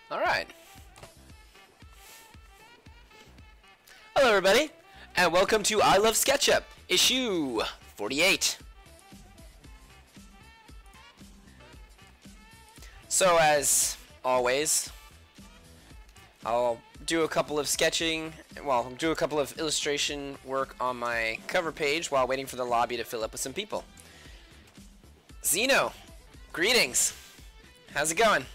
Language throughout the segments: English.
Alright. Hello everybody, and welcome to I Love Sketchup, issue 48. So as always, I'll do a couple of sketching, well, do a couple of illustration work on my cover page while waiting for the lobby to fill up with some people. Zeno, greetings. How's it going?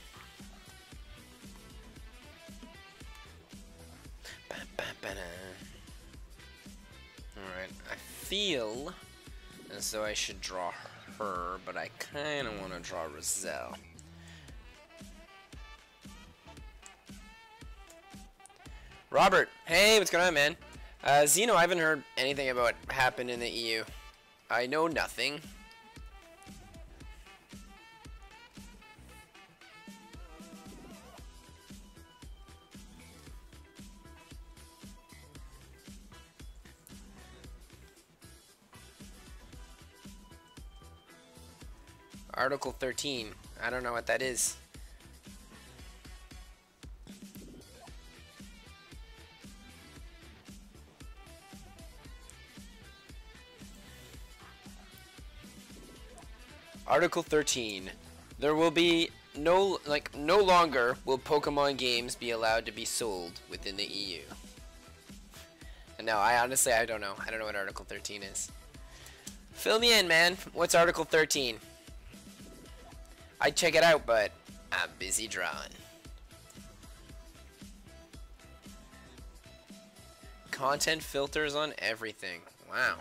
Alright, I feel as though I should draw her, but I kind of want to draw Roselle. Robert, hey, what's going on, man? Zeno, I haven't heard anything about what happened in the EU. I know nothing. Article 13. I don't know what that is. Article 13. There will be no longer will Pokemon games be allowed to be sold within the EU. And no, I honestly don't know. I don't know what Article 13 is. Fill me in, man. What's Article 13? I'd check it out, but I'm busy drawing. Content filters on everything. Wow.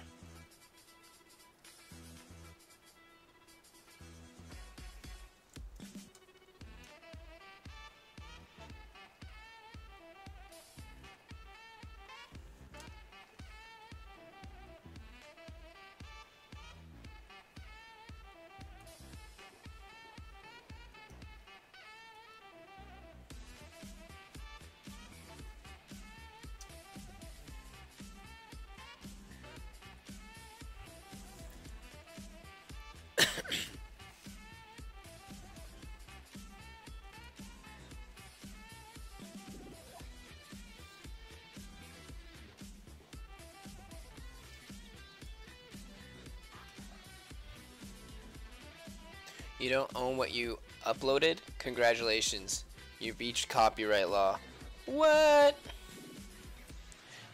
You don't own what you uploaded? Congratulations. You breached copyright law. What?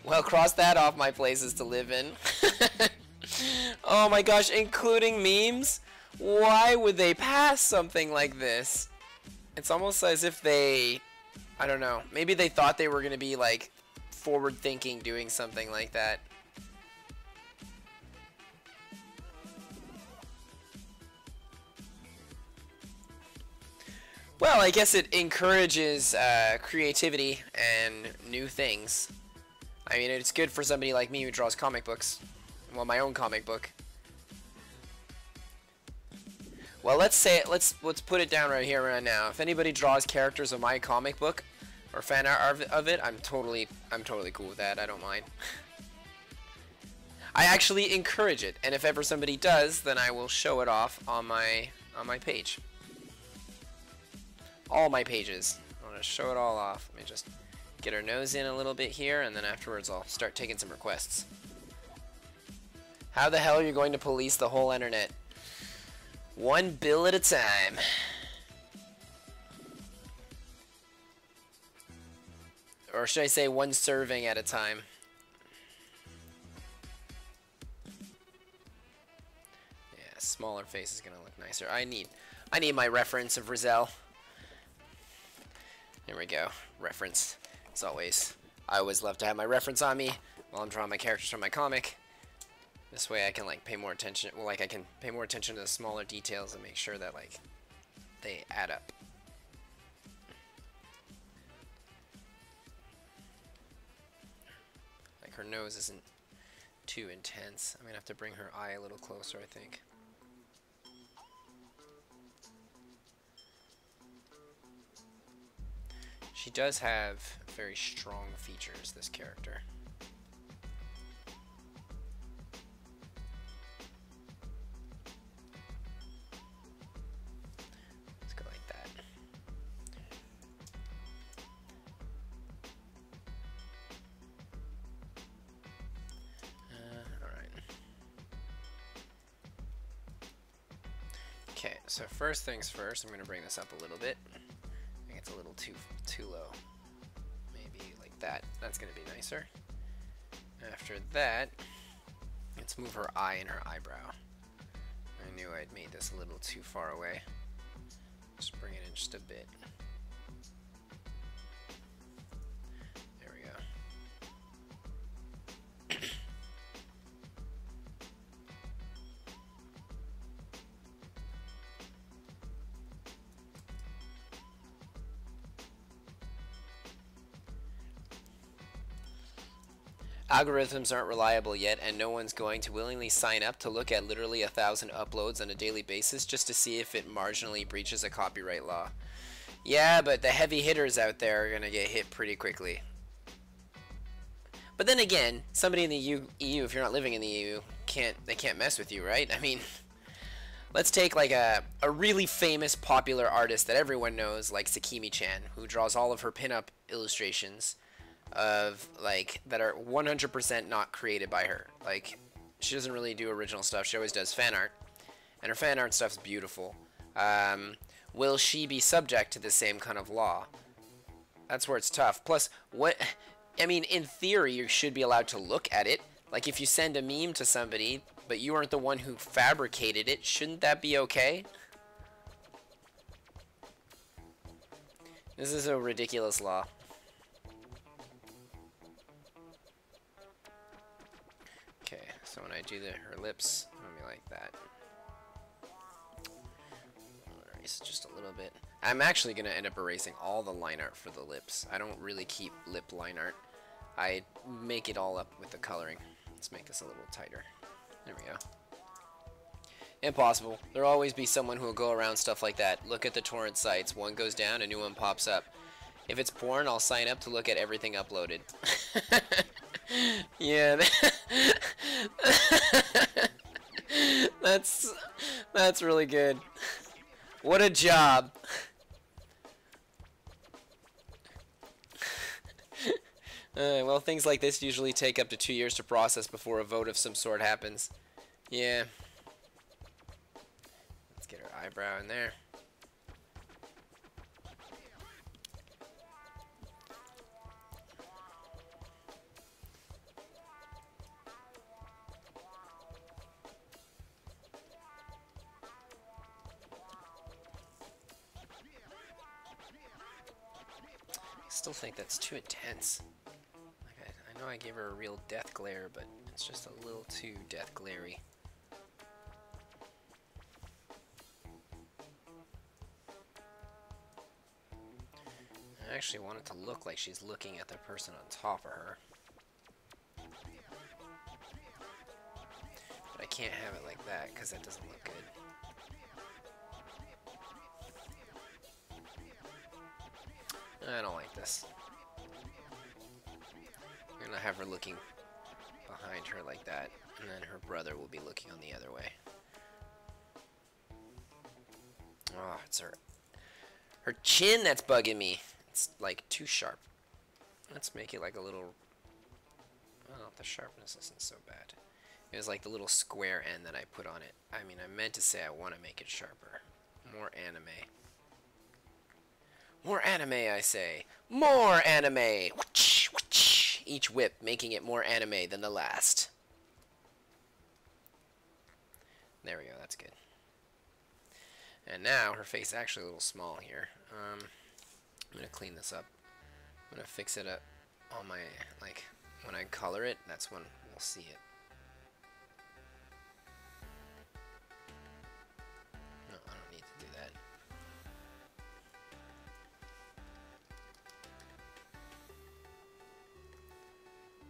Well, cross that off my places to live in. Oh my gosh, including memes? Why would they pass something like this? It's almost as if they, I don't know, maybe they thought they were going to be like forward thinking doing something like that. Well, I guess it encourages creativity and new things. I mean, it's good for somebody like me who draws comic books. Well, my own comic book. Well, let's put it down right here, right now. If anybody draws characters of my comic book or fan art of it, I'm totally cool with that. I don't mind. I actually encourage it, and if ever somebody does, then I will show it off on my page. All my pages. I'm gonna show it all off. Let me just get her nose in a little bit here, and then afterwards I'll start taking some requests. How the hell are you going to police the whole internet? One bill at a time. Or should I say one serving at a time? Yeah, smaller face is gonna look nicer. I need my reference of Roselle. There we go. Reference. As always. I always love to have my reference on me while I'm drawing my characters from my comic. This way I can like pay more attention. Well, like I can pay more attention to the smaller details and make sure that like they add up. Like her nose isn't too intense. I'm gonna have to bring her eye a little closer, I think. She does have very strong features, this character. Let's go like that. So first things first, I'm going to bring this up a little bit. I think it's a little too low. Maybe like that. That's going to be nicer. After that, let's move her eye and her eyebrow. I knew I'd made this a little too far away. Just bring it in just a bit. There we go. Algorithms aren't reliable yet, and no one's going to willingly sign up to look at literally 1,000 uploads on a daily basis just to see if it marginally breaches a copyright law. Yeah, but the heavy hitters out there are going to get hit pretty quickly. But then again, somebody in the EU, if you're not living in the EU, they can't mess with you, right? I mean, let's take like a really famous popular artist that everyone knows, like Sakimi-chan, who draws all of her pinup illustrations of like that are 100% not created by her. Like, she doesn't really do original stuff. She always does fan art, and her fan art stuff's beautiful. Will she be subject to the same kind of law? That's where it's tough. Plus, I mean, in theory, you should be allowed to look at it. Like, if you send a meme to somebody, but you aren't the one who fabricated it, shouldn't that be okay? This is a ridiculous law. Okay, so when I do her lips, I'm gonna be like that. I'll erase just a little bit. I'm actually gonna end up erasing all the line art for the lips. I don't really keep lip line art. I make it all up with the coloring. Let's make this a little tighter. There we go. Impossible. There'll always be someone who will go around stuff like that. Look at the torrent sites. One goes down, a new one pops up. If it's porn, I'll sign up to look at everything uploaded. Yeah. That's really good. What a job. Well, things like this usually take up to 2 years to process before a vote of some sort happens. Yeah. Let's get her eyebrow in there. I still think that's too intense. Like, I know I gave her a real death glare, but it's just a little too death glary. I actually want it to look like she's looking at the person on top of her. But I can't have it like that because that doesn't look good. I don't like this. I'm gonna have her looking behind her like that, and then her brother will be looking on the other way. Oh, it's her chin that's bugging me. It's like too sharp. Let's make it like a little... Oh, the sharpness isn't so bad. It was like the little square end that I put on it. I mean, I meant to say I want to make it sharper. More anime. More anime, I say. More anime! Each whip making it more anime than the last. There we go, that's good. And now her face is actually a little small here. I'm gonna clean this up. I'm gonna fix it up on my, like, when I color it, that's when we'll see it. No, I don't need to do that.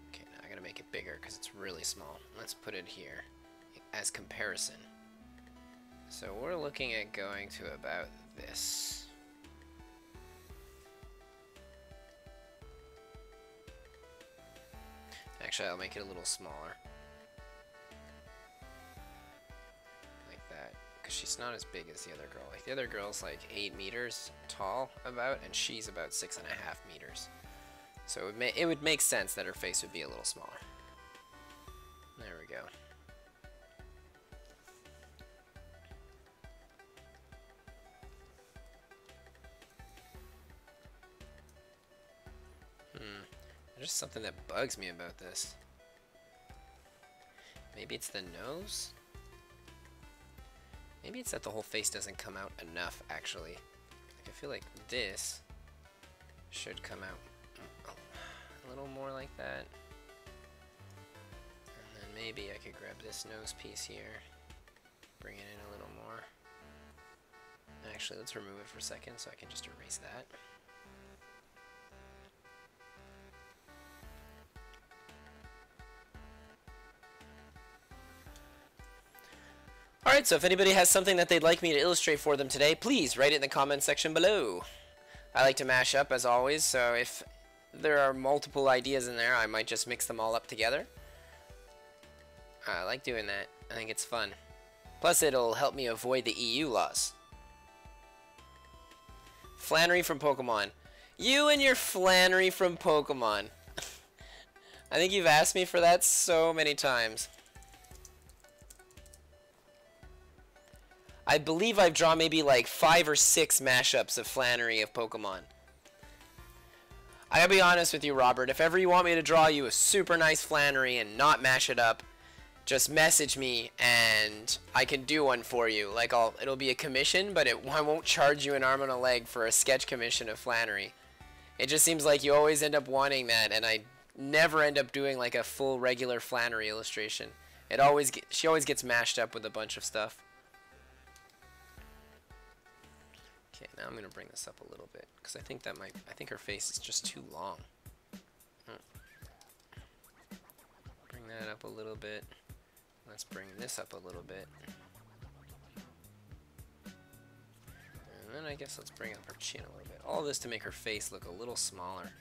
Okay, now I gotta make it bigger because it's really small. Let's put it here as comparison. So we're looking at going to about this. Actually, I'll make it a little smaller. Like that. Because she's not as big as the other girl. Like, the other girl's like 8 meters tall, about, and she's about 6.5 meters. So it would make sense that her face would be a little smaller. There we go. There's just something that bugs me about this. Maybe it's the nose? Maybe it's that the whole face doesn't come out enough, actually. Like, I feel like this should come out a little more like that. And then maybe I could grab this nose piece here, bring it in a little more. Actually, let's remove it for a second so I can just erase that. Alright, so if anybody has something that they'd like me to illustrate for them today, please write it in the comment section below. I like to mash up, as always, so if there are multiple ideas in there, I might just mix them all up together. I like doing that. I think it's fun. Plus, it'll help me avoid the EU laws. Flannery from Pokemon. You and your Flannery from Pokemon. I think you've asked me for that so many times. I believe I've drawn maybe like 5 or 6 mashups of Flannery of Pokemon. I gotta be honest with you, Robert. If ever you want me to draw you a super nice Flannery and not mash it up, just message me and I can do one for you. Like it'll be a commission, but I won't charge you an arm and a leg for a sketch commission of Flannery. It just seems like you always end up wanting that, and I never end up doing like a full regular Flannery illustration. She always gets mashed up with a bunch of stuff. Okay, now I'm gonna bring this up a little bit because I think her face is just too long. Bring that up a little bit. Let's bring this up a little bit. And then I guess let's bring up her chin a little bit. All this to make her face look a little smaller.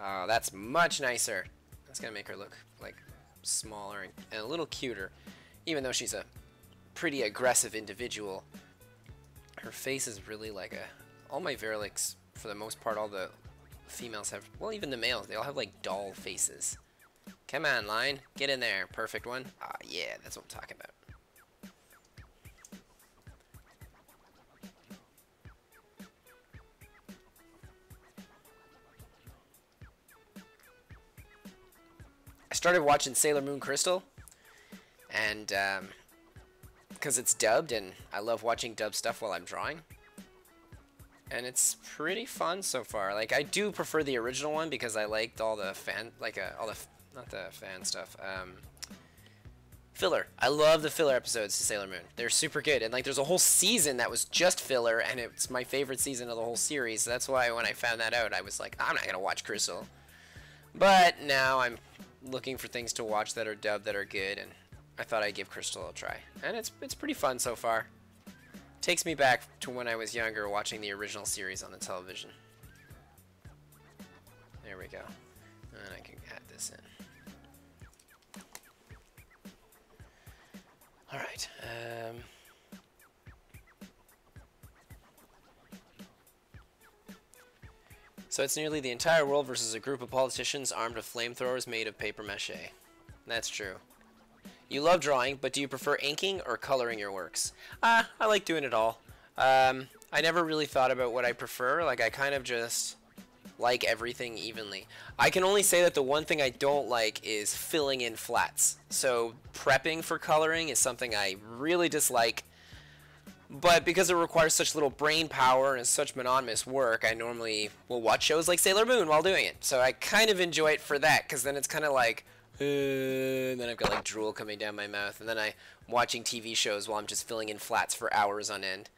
Oh, that's much nicer. That's gonna make her look like smaller and a little cuter. Even though she's a pretty aggressive individual, her face is really like all my Verilics, for the most part, all the females have, well, even the males, they all have like doll faces. Come on, line. Get in there. Perfect one. Ah, yeah, that's what I'm talking about. I started watching Sailor Moon Crystal, and because it's dubbed, and I love watching dubbed stuff while I'm drawing. And it's pretty fun so far. Like, I do prefer the original one because I liked all the not the fan stuff, filler. I love the filler episodes to Sailor Moon. They're super good, and like there's a whole season that was just filler, and it's my favorite season of the whole series. So that's why when I found that out, I was like, I'm not gonna watch Crystal. But now I'm looking for things to watch that are dubbed that are good, and I thought I'd give Crystal a try. And it's pretty fun so far. Takes me back to when I was younger watching the original series on the television. There we go. And I can add this in. Alright. So it's nearly the entire world versus a group of politicians armed with flamethrowers made of paper mache. That's true. You love drawing, but do you prefer inking or coloring your works? I like doing it all. I never really thought about what I prefer. Like, I kind of just like everything evenly. I can only say that the one thing I don't like is filling in flats. So prepping for coloring is something I really dislike. But because it requires such little brain power and is such monotonous work, I normally will watch shows like Sailor Moon while doing it. So I kind of enjoy it for that, because then it's kind of like, and then I've got like drool coming down my mouth, and then I'm watching TV shows while I'm just filling in flats for hours on end.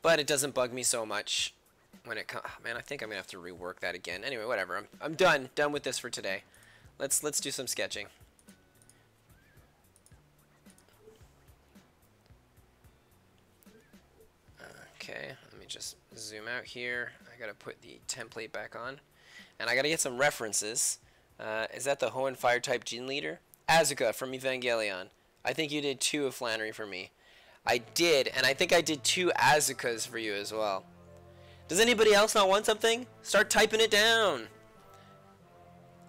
But it doesn't bug me so much when it comes. Oh, man, I think I'm gonna have to rework that again. Anyway, whatever. I'm done with this for today. Let's do some sketching. Okay, let me just zoom out here. I gotta put the template back on. And I gotta get some references. Is that the Hoenn Fire type Gene Leader? Asuka from Evangelion. I think you did 2 of Flannery for me. I did, and I think I did 2 Asukas for you as well. Does anybody else not want something? Start typing it down.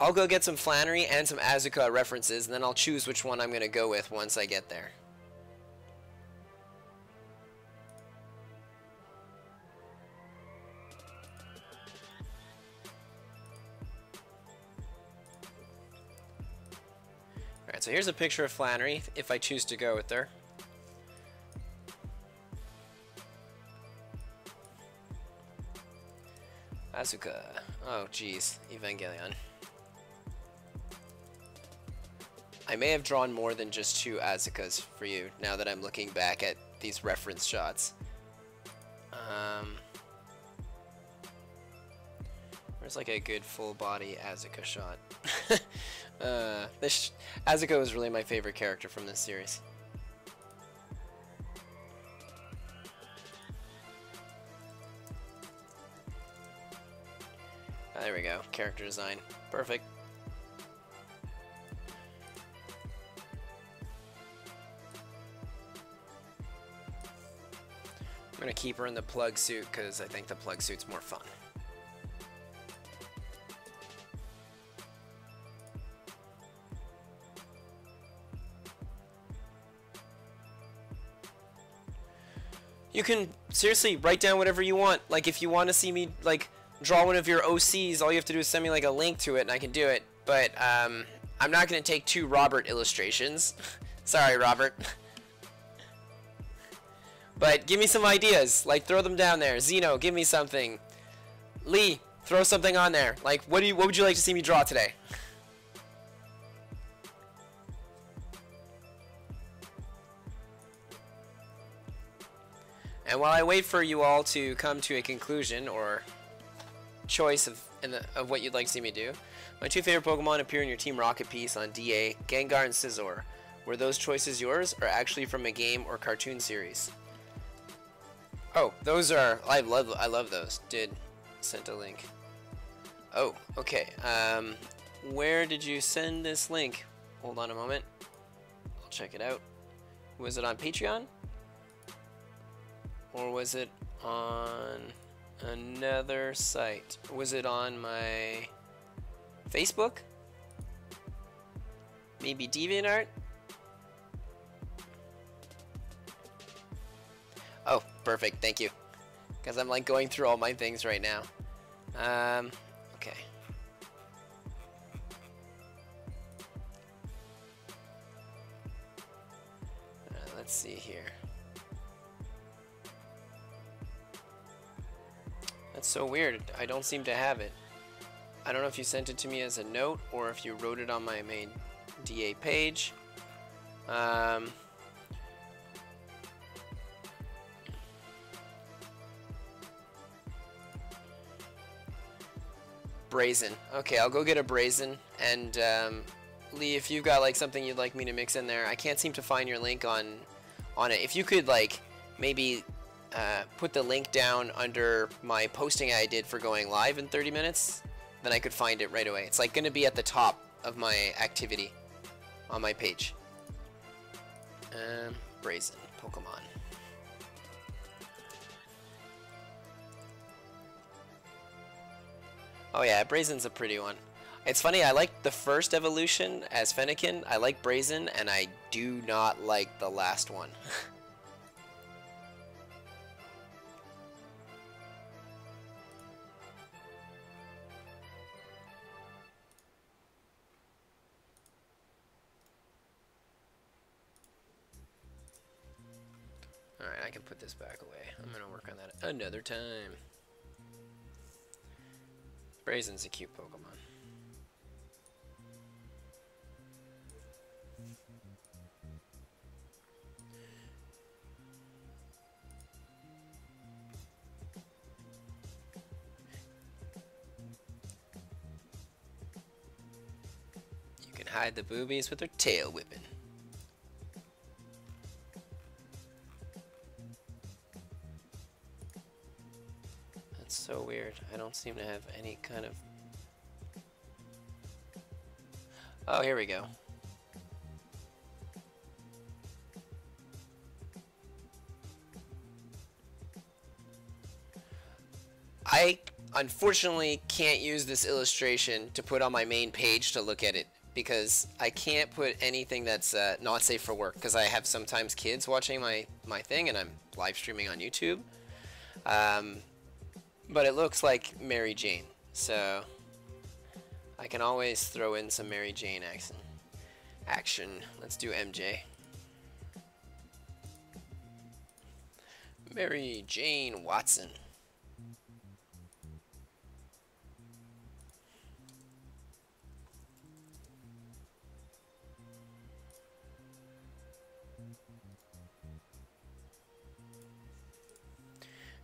I'll go get some Flannery and some Asuka references, and then I'll choose which one I'm going to go with once I get there. Alright, so here's a picture of Flannery, if I choose to go with her. Asuka. Oh, jeez. Evangelion. I may have drawn more than just 2 Asukas for you, now that I'm looking back at these reference shots. Where's like a good full body Asuka shot? Asuka was really my favorite character from this series. There we go. Character design. Perfect. I'm going to keep her in the plug suit because I think the plug suit's more fun. You can seriously write down whatever you want. Like if you want to see me like draw one of your OCs, all you have to do is send me like a link to it and I can do it. But I'm not going to take 2 Robert illustrations. Sorry, Robert. But give me some ideas. Like throw them down there. Zeno, give me something. Lee, throw something on there. Like what would you like to see me draw today? And while I wait for you all to come to a conclusion or choice of what you'd like to see me do, my 2 favorite Pokemon appear in your Team Rocket piece on DA, Gengar and Scizor. Were those choices yours or actually from a game or cartoon series? Oh, those are I love those. Sent a link. Oh, okay. Where did you send this link? Hold on a moment. I'll check it out. Was it on Patreon? Or was it on another site? Was it on my Facebook? Maybe DeviantArt? Oh, perfect. Thank you. Because I'm like going through all my things right now. Okay. Let's see here. That's so weird. I don't seem to have it. I don't know if you sent it to me as a note or if you wrote it on my main DA page. Brazen. Okay, I'll go get a Brazen. And Lee, if you've got like something you'd like me to mix in there, I can't seem to find your link on it. If you could like maybe put the link down under my posting I did for going live in 30 minutes, then I could find it right away. It's like going to be at the top of my activity on my page. Brazen Pokemon. Oh yeah, Brazen's a pretty one. It's funny, I like the first evolution as Fennekin. I like Brazen, and I do not like the last one. Alright, I can put this back away. I'm gonna work on that another time. Brazen's a cute Pokemon. You can hide the boobies with their tail whipping. So weird. I don't seem to have any kind of... Oh, here we go. I unfortunately can't use this illustration to put on my main page to look at it because I can't put anything that's not safe for work because I have sometimes kids watching my thing and I'm live streaming on YouTube. But it looks like Mary Jane, so I can always throw in some Mary Jane action. Let's do MJ. Mary Jane Watson.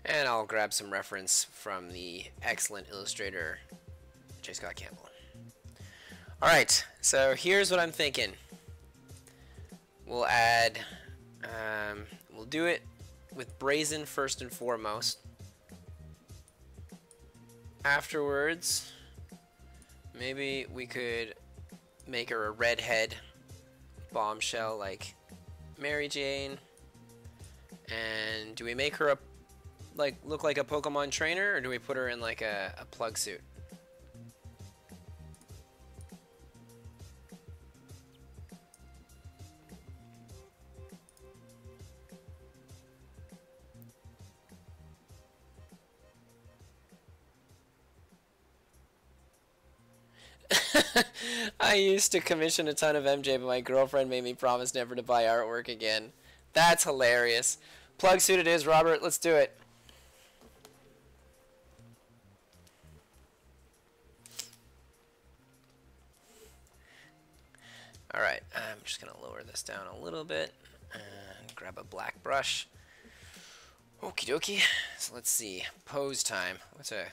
And I'll grab some reference from the excellent illustrator, J. Scott Campbell. Alright, so here's what I'm thinking. We'll add, we'll do it with Brazen first and foremost. Afterwards, maybe we could make her a redhead bombshell like Mary Jane. And do we make her a look like a Pokemon trainer, or do we put her in like a plug suit? I used to commission a ton of MJ, but my girlfriend made me promise never to buy artwork again. That's hilarious. Plug suit it is, Robert. Let's do it. Alright, I'm just going to lower this down a little bit and grab a black brush. Okie dokie. So let's see. Pose time. What's a...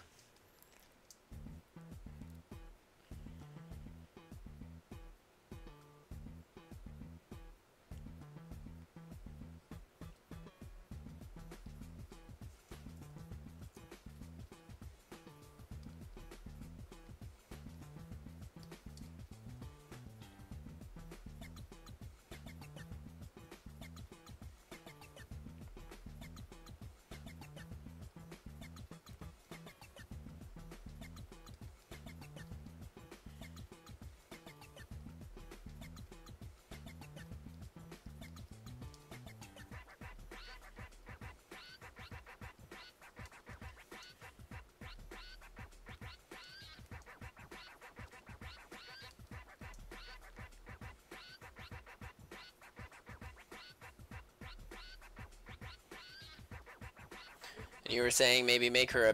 You were saying maybe make her a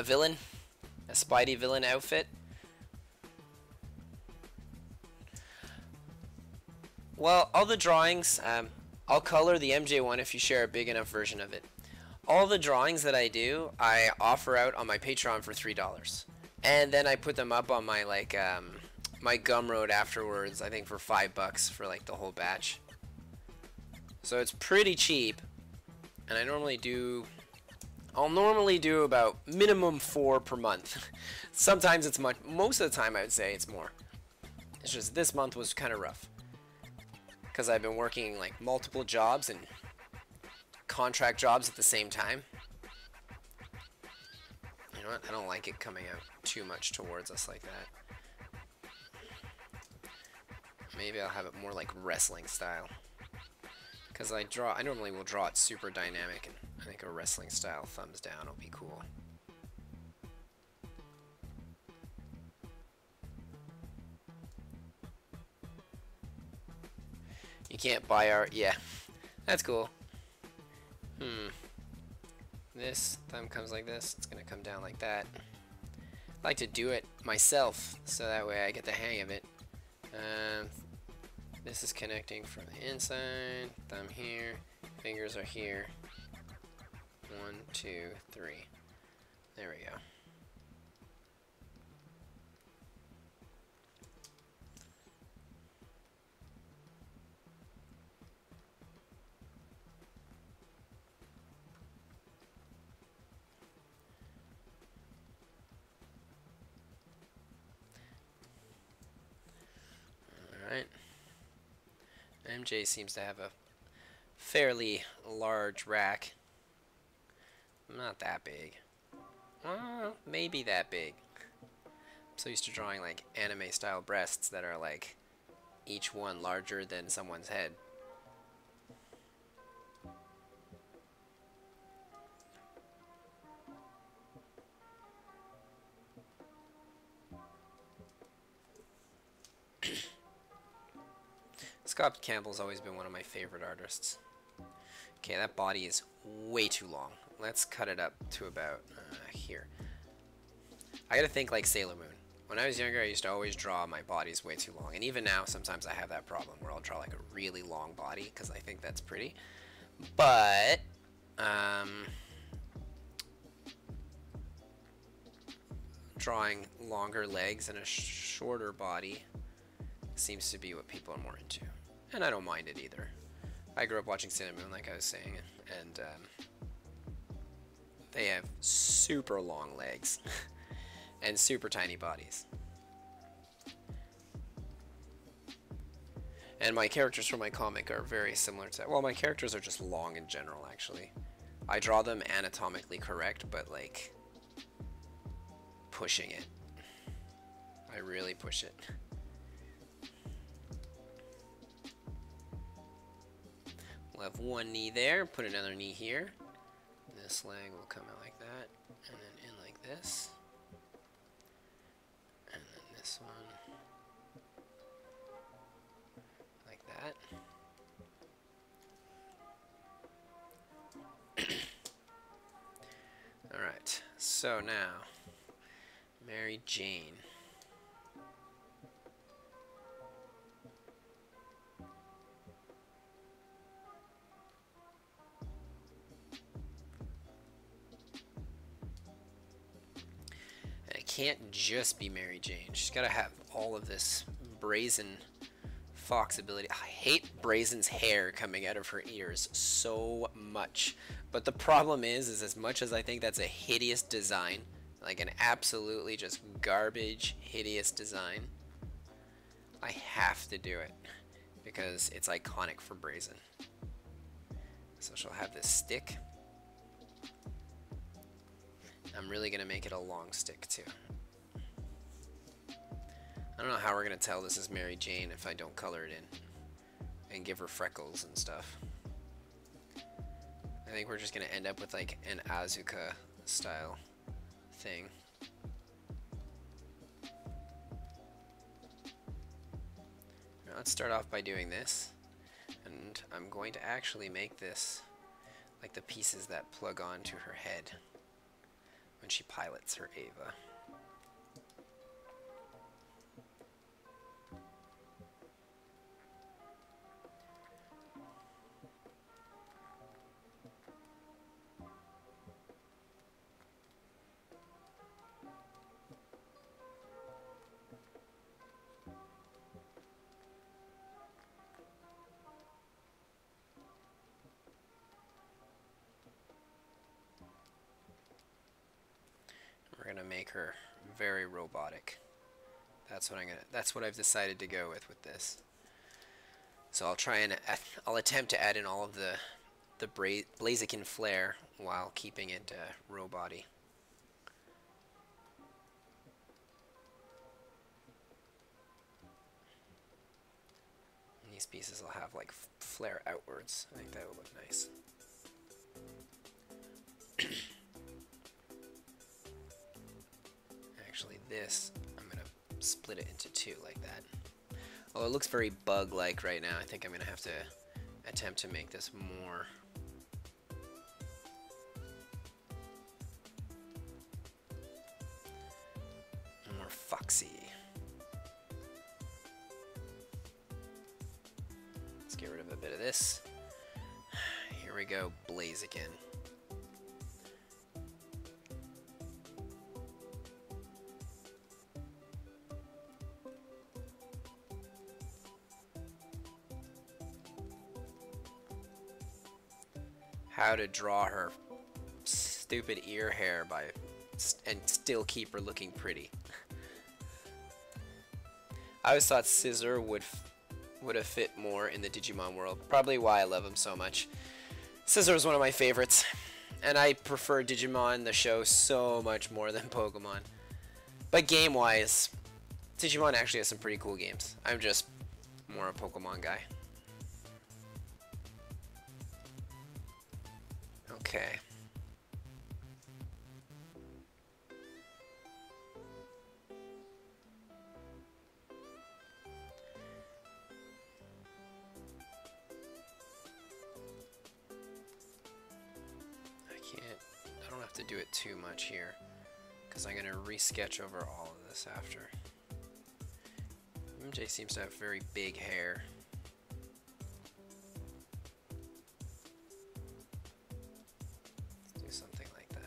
villain, a Spidey villain outfit. Well, all the drawings, I'll color the MJ one if you share a big enough version of it. All the drawings that I do, I offer out on my Patreon for $3, and then I put them up on my my Gumroad afterwards. I think for $5 for like the whole batch. So it's pretty cheap, and I'll normally do about minimum 4 per month. Sometimes it's much. Most of the time I would say it's more. It's just this month was kind of rough because I've been working like multiple jobs and contract jobs at the same time. You know what? I don't like it coming out too much towards us like that. Maybe I'll have it more like wrestling style. Because I normally will draw it super dynamic, and I think a wrestling style thumbs down will be cool. You can't buy art, yeah, that's cool. This thumb comes like this, it's gonna come down like that. I like to do it myself, so that way I get the hang of it. This is connecting from the inside, thumb here, fingers are here. 1, 2, 3. There we go. Alright. MJ seems to have a fairly large rack. Not that big. Maybe that big. I'm so used to drawing like anime style breasts that are like each one larger than someone's head. Scott Campbell's always been one of my favorite artists. Okay, that body is way too long. Let's cut it up to about here. I gotta think like Sailor Moon. When I was younger, I used to always draw my bodies way too long. And even now, sometimes I have that problem where I'll draw like a really long body because I think that's pretty. But, drawing longer legs and a shorter body seems to be what people are more into. And I don't mind it either. I grew up watching Sailor Moon, like I was saying, and they have super long legs and super tiny bodies. And my characters from my comic are very similar to that. Well, my characters are just long in general, actually. I draw them anatomically correct, but like pushing it. I really push it. We'll have one knee there, put another knee here. This leg will come out like that, and then in like this. And then this one, like that. Alright, so now, Mary Jane. Can't just be Mary Jane. She's got to have all of this Brazen Fox ability. I hate Brazen's hair coming out of her ears so much. But the problem is as much as I think that's a hideous design, like an absolutely just garbage, hideous design, I have to do it because it's iconic for Brazen. So she'll have this stick. I'm really going to make it a long stick too. I don't know how we're going to tell this is Mary Jane if I don't color it in and give her freckles and stuff. I think we're just going to end up with like an Asuka style thing. Now let's start off by doing this, and I'm going to actually make this like the pieces that plug onto her head when she pilots her Ava. We're gonna make her very robotic. That's what I've decided to go with this. So I'll try and I'll attempt to add in all of the Blaziken flair while keeping it robot-y. And these pieces will have like flare outwards. I think that will look nice. Actually, this, I'm going to split it into two like that. Although it looks very bug-like right now, I think I'm going to have to attempt to make this more foxy. Let's get rid of a bit of this. Here we go, Blaziken. How to draw her stupid ear hair and still keep her looking pretty. I always thought Scissor would have fit more in the Digimon world. Probably why I love him so much. Scissor is one of my favorites, and I prefer Digimon the show so much more than Pokemon. But game-wise, Digimon actually has some pretty cool games. I'm just more a Pokemon guy. Okay. to do it too much here, because I'm going to re-sketch over all of this after. MJ seems to have very big hair. Let's do something like that.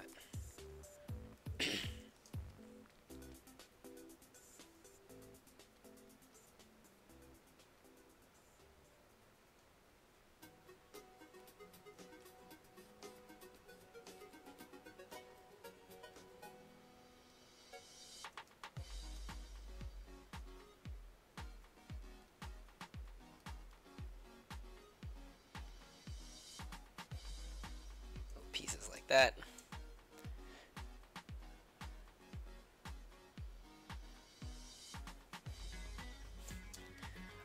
Pieces like that.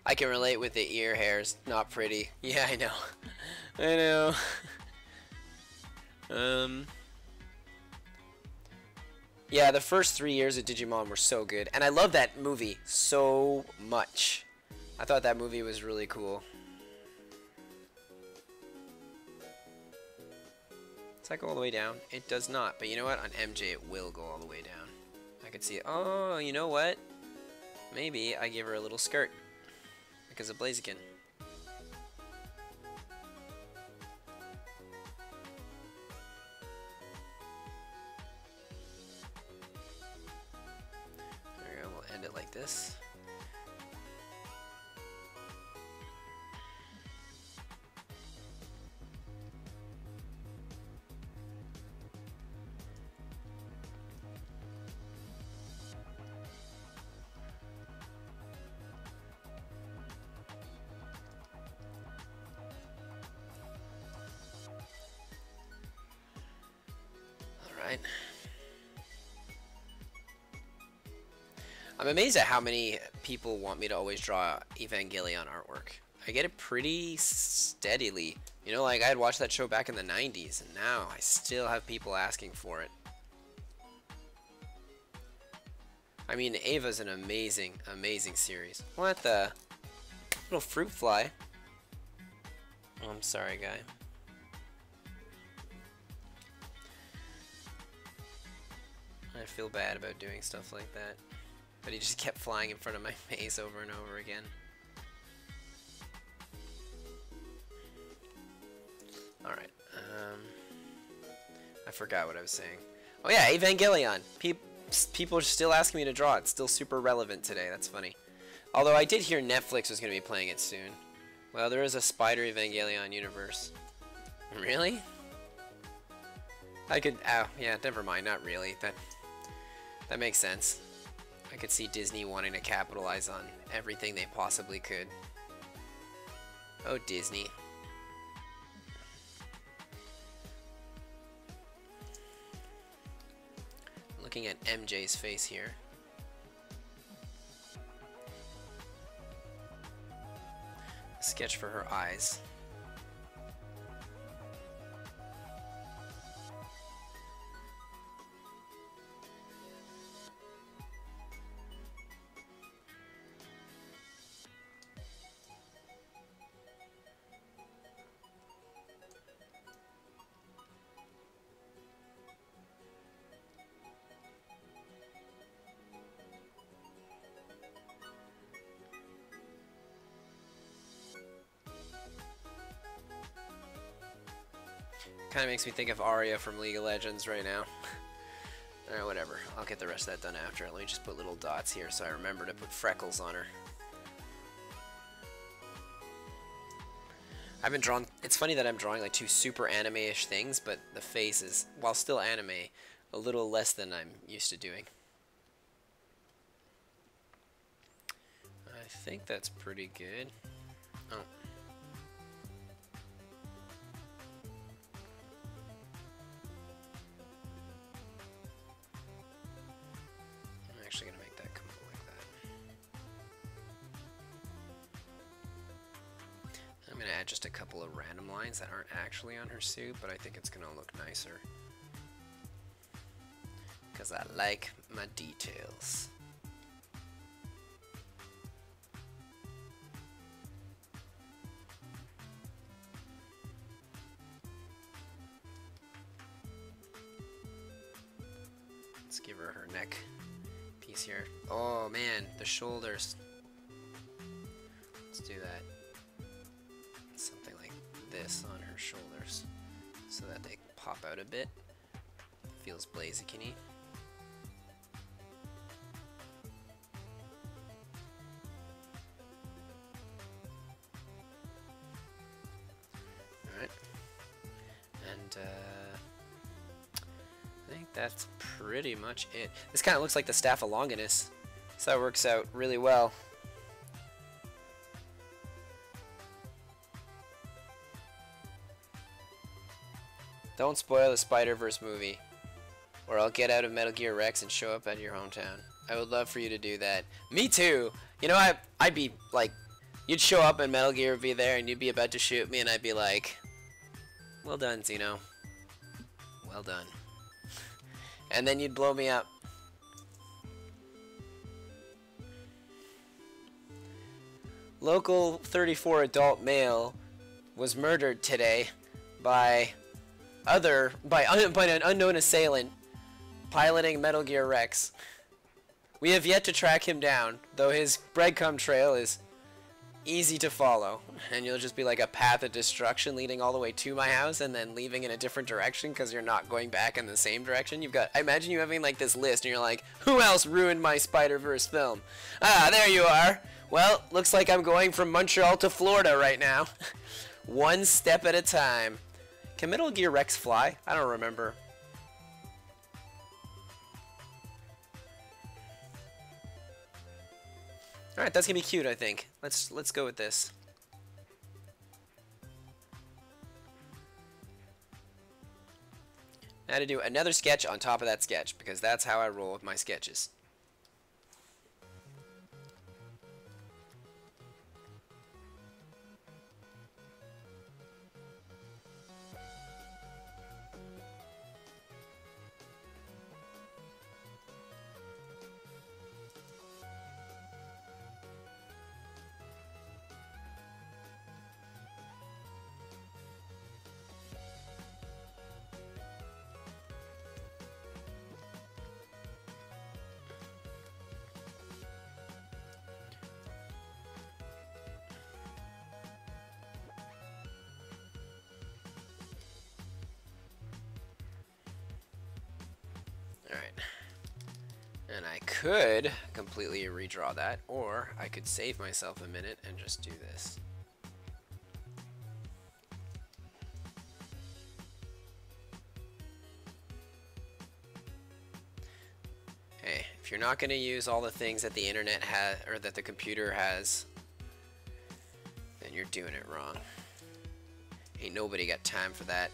I can relate with the ear hairs. Not pretty. Yeah, I know. I know. Yeah, the first 3 years of Digimon were so good, and I love that movie so much. I thought that movie was really cool. Does that go all the way down? It does not, but you know what? On MJ it will go all the way down. I could see it. Oh, you know what? Maybe I give her a little skirt because of Blaziken. There we go, we'll end it like this. Alright. I'm amazed at how many people want me to always draw Evangelion artwork. I get it pretty steadily. You know, like I had watched that show back in the 90s, and now I still have people asking for it. I mean, Ava's an amazing, amazing series. What the? Little fruit fly. Oh, I'm sorry, guy. I feel bad about doing stuff like that. But he just kept flying in front of my face over and over again. Alright, I forgot what I was saying. Oh yeah, Evangelion! People are still asking me to draw it. It's still super relevant today, that's funny. Although I did hear Netflix was going to be playing it soon. Well, there is a Spider Evangelion universe. Really? I could, oh, yeah, never mind, not really. That makes sense. I could see Disney wanting to capitalize on everything they possibly could. Oh, Disney. Looking at MJ's face here. Sketch for her eyes. Kind of makes me think of Arya from League of Legends right now. Alright, whatever. I'll get the rest of that done after. Let me just put little dots here so I remember to put freckles on her. I've been drawing... It's funny that I'm drawing like two super anime-ish things, but the face is, while still anime, a little less than I'm used to doing. I think that's pretty good. Oh. I'm actually going to make that come out like that. I'm going to add just a couple of random lines that aren't actually on her suit, but I think it's going to look nicer. Because I like my details. Let's give her her neck piece here. Oh man, the shoulders. Let's do that. Something like this on her shoulders so that they pop out a bit. Feels blaziken-y. Alright. And I think that's pretty much it. This kind of looks like the staff of Longinus, so that works out really well. Don't spoil the Spider-Verse movie, or I'll get out of Metal Gear Rex and show up at your hometown. I would love for you to do that. Me too! You know, I'd be like, you'd show up and Metal Gear would be there and you'd be about to shoot me and I'd be like, well done, Zeno. Well done. And then you'd blow me up. Local 34 adult male was murdered today by an unknown assailant piloting Metal Gear Rex. We have yet to track him down, though his breadcrumb trail is easy to follow, and you'll just be like a path of destruction leading all the way to my house and then leaving in a different direction because you're not going back in the same direction. I imagine you having like this list and you're like, who else ruined my Spider-Verse film? Ah, there you are. Well, looks like I'm going from Montreal to Florida right now. One step at a time. Can Metal Gear Rex fly? I don't remember. Alright, that's gonna be cute, I think. Let's go with this. Now to do another sketch on top of that sketch, because that's how I roll with my sketches. Alright. And I could completely redraw that, or I could save myself a minute and just do this. Hey, if you're not going to use all the things that the internet has, or that the computer has, then you're doing it wrong. Ain't nobody got time for that.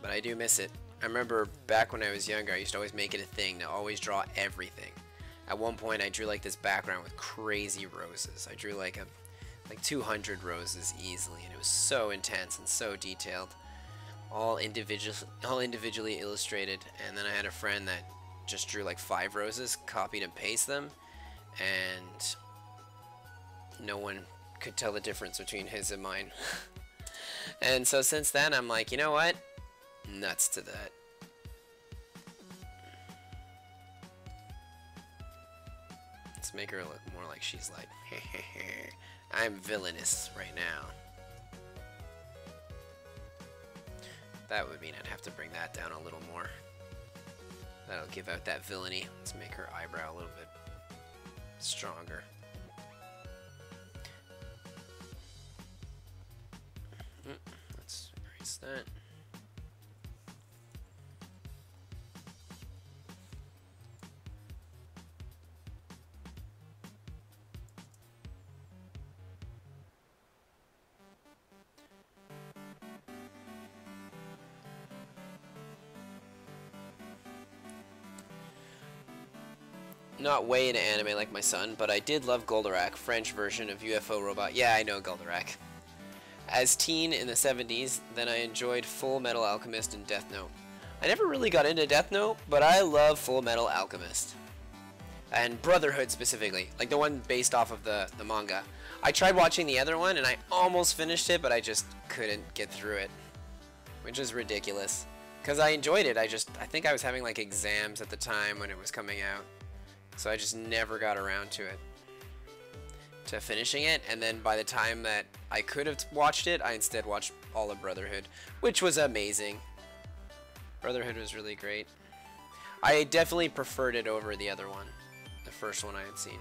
But I do miss it. I remember back when I was younger, I used to always make it a thing to always draw everything. At one point, I drew like this background with crazy roses. I drew like 200 roses easily, and it was so intense and so detailed, all individually illustrated. And then I had a friend that just drew like 5 roses, copied and pasted them, and no one could tell the difference between his and mine. And so since then, I'm like, you know what? Nuts to that. Let's make her look more like she's like, I'm villainous right now. That would mean I'd have to bring that down a little more. That'll give out that villainy. Let's make her eyebrow a little bit stronger. Let's erase that. Not way into anime like my son, but I did love Goldorak, French version of UFO robot. Yeah, I know Goldorak. As teen in the 70s, then I enjoyed Full Metal Alchemist and Death Note. I never really got into Death Note, but I love Full Metal Alchemist. And Brotherhood specifically, like the one based off of the manga. I tried watching the other one and I almost finished it, but I just couldn't get through it. which is ridiculous. Because I enjoyed it, I think I was having like exams at the time when it was coming out. So I just never got around to it. To finishing it, and then by the time that I could have watched it, I instead watched all of Brotherhood, which was amazing. Brotherhood was really great. I definitely preferred it over the other one, the first one I had seen.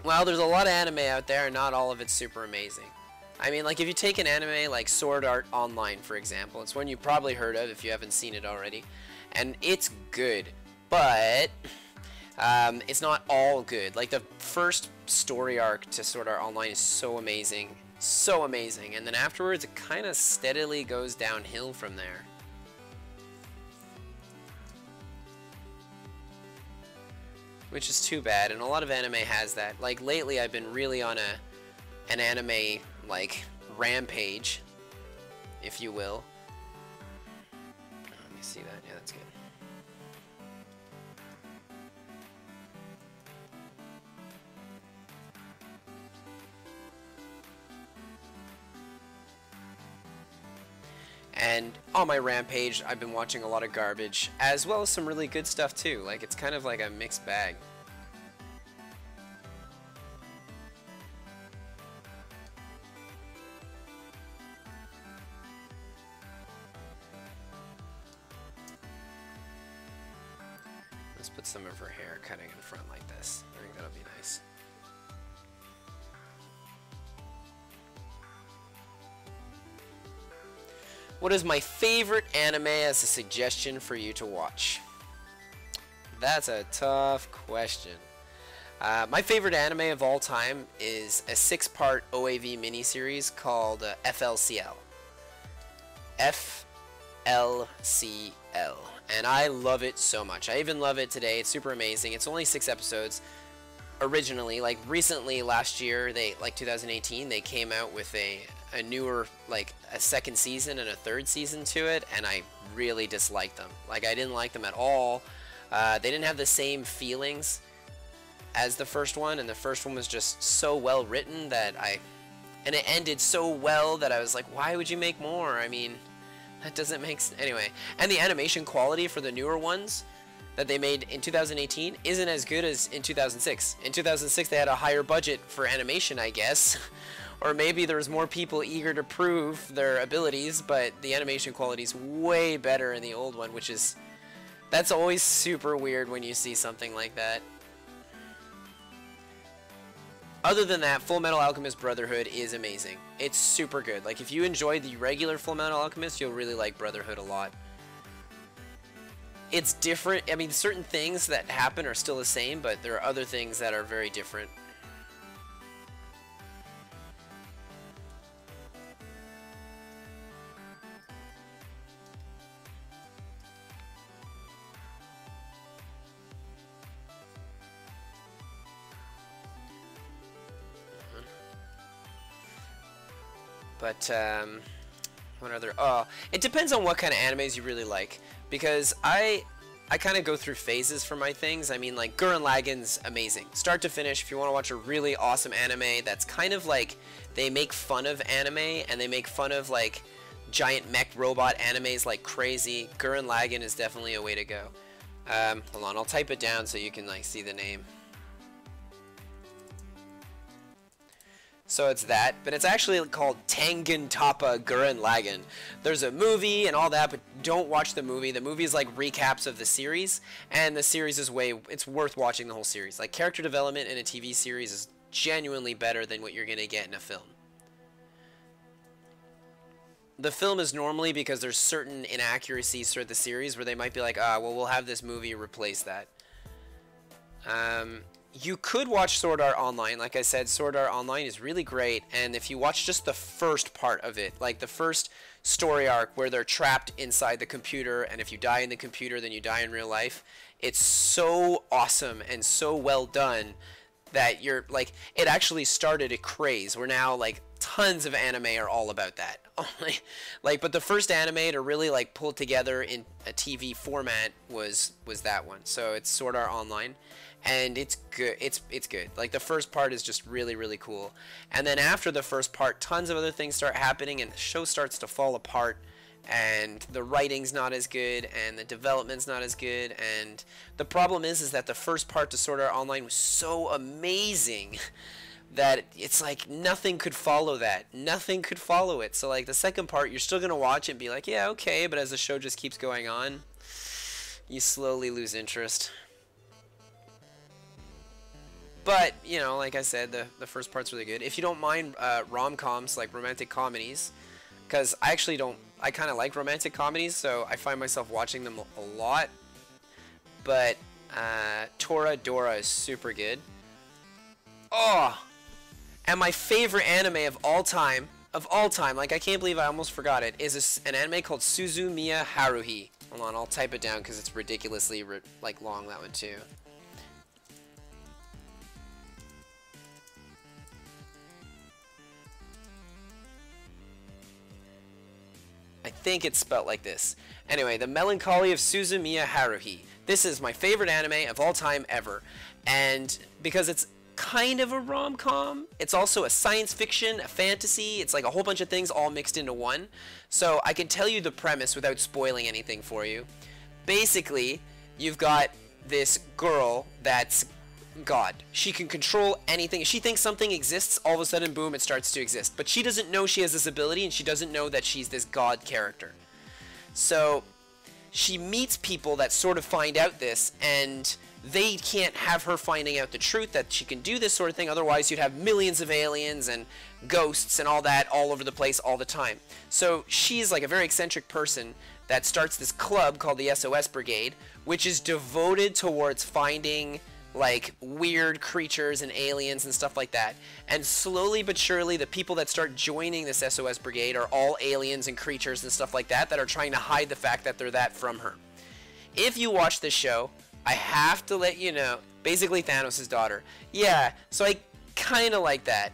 Well, there's a lot of anime out there, and not all of it's super amazing. I mean, like, if you take an anime like Sword Art Online, for example, it's one you probably heard of if you haven't seen it already, and it's good, but it's not all good. Like, the first story arc to Sword Art Online is so amazing, and then afterwards it kind of steadily goes downhill from there. Which is too bad, and a lot of anime has that. Like, lately I've been really on an anime, like, rampage, if you will. Let me see that. Yeah, that's good. And on my rampage, I've been watching a lot of garbage, as well as some really good stuff too. Like, it's kind of like a mixed bag. Let's put some of her hair cutting in front like this. I think that'll be nice. What is my favorite anime as a suggestion for you to watch? That's a tough question. My favorite anime of all time is a 6-part OAV miniseries called FLCL. FLCL. And I love it so much. I even love it today. It's super amazing. It's only 6 episodes. Originally, like recently, last year, like 2018, they came out with a newer, like a 2nd season and a 3rd season to it, and I really disliked them. Like, I didn't like them at all. They didn't have the same feelings as the first one, and the first one was just so well written that and it ended so well that I was like, why would you make more? I mean, that doesn't make sense. Anyway, and the animation quality for the newer ones that they made in 2018 isn't as good as in 2006. In 2006, they had a higher budget for animation, I guess. Or maybe there was more people eager to prove their abilities, but the animation quality is way better in the old one, that's always super weird when you see something like that. Other than that, Full Metal Alchemist Brotherhood is amazing. It's super good. Like, if you enjoy the regular Full Metal Alchemist, you'll really like Brotherhood a lot. It's different. I mean, certain things that happen are still the same, but there are other things that are very different. But, what other, it depends on what kind of animes you really like, because I kind of go through phases for my things. I mean, like, Gurren Lagann's amazing. Start to finish, if you want to watch a really awesome anime that's kind of like, they make fun of anime, and they make fun of, like, giant mech robot animes like crazy, Gurren Lagann is definitely a way to go. Hold on, I'll type it down so you can, like, see the name. So it's that, but it's actually called Tengen Toppa Gurren Lagann. There's a movie and all that, but don't watch the movie. The movie is like recaps of the series, and the series is it's worth watching the whole series. Like, character development in a TV series is genuinely better than what you're going to get in a film. The film is normally because there's certain inaccuracies throughout the series where they might be like, well, we'll have this movie replace that. You could watch Sword Art Online. Like I said, Sword Art Online is really great, and if you watch just the first part of it, like the first story arc where they're trapped inside the computer, and if you die in the computer, then you die in real life, it's so awesome and so well done that you're, like, it actually started a craze where now, like, tons of anime are all about that. Like, but the first anime to really, like, pull together in a TV format was that one. So it's Sword Art Online. and it's good. It's good. Like the first part is just really really cool, and then after the first part, tons of other things start happening, and the show starts to fall apart, and the writing's not as good, and the development's not as good, and the problem is that the first part to Sword Art Online was so amazing that it's like nothing could follow that. Nothing could follow it. So like the second part, you're still gonna watch it and be like, yeah, okay, but as the show just keeps going on, you slowly lose interest. But, you know, like I said, the first part's really good. If you don't mind rom-coms, like romantic comedies, because I actually don't, I kind of like romantic comedies, so I find myself watching them a lot. But Toradora is super good. Oh! And my favorite anime of all time, like I can't believe I almost forgot it, is an anime called Suzumiya Haruhi. Hold on, I'll type it down because it's ridiculously like long, that one too. I think it's spelt like this. Anyway, The Melancholy of Suzumiya Haruhi. This is my favorite anime of all time ever. And because it's kind of a rom-com, it's also a science fiction, a fantasy, it's like a whole bunch of things all mixed into one. So I can tell you the premise without spoiling anything for you. Basically, you've got this girl that's God. She can control anything. If she thinks something exists, all of a sudden, boom, it starts to exist. But she doesn't know she has this ability, and she doesn't know that she's this God character. So she meets people that sort of find out this, and they can't have her finding out the truth that she can do this sort of thing. Otherwise, you'd have millions of aliens and ghosts and all that all over the place all the time. So she's like a very eccentric person that starts this club called the SOS Brigade, which is devoted towards finding like weird creatures and aliens and stuff like that. And slowly but surely, the people that start joining this SOS Brigade are all aliens and creatures and stuff like that that are trying to hide the fact that they're that from her. If you watch this show, I have to let you know, basically Thanos' daughter. Yeah, so I kind of like that.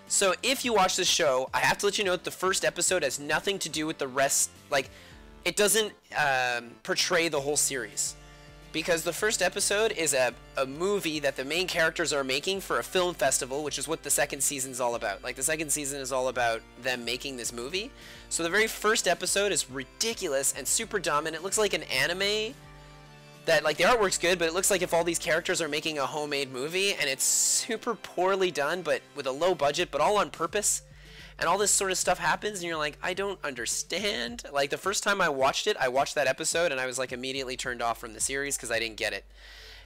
So if you watch this show, I have to let you know that the first episode has nothing to do with the rest. Like, it doesn't portray the whole series. Because the first episode is a movie that the main characters are making for a film festival, which is what the second season's all about. Like, the second season is all about them making this movie. So the very first episode is ridiculous and super dumb, and it looks like an anime that, like, the artwork's good, but it looks like if all these characters are making a homemade movie, and it's super poorly done, but with a low budget, but all on purpose. And all this sort of stuff happens, and you're like, I don't understand. Like, the first time I watched it, I watched that episode, and I was, like, immediately turned off from the series because I didn't get it.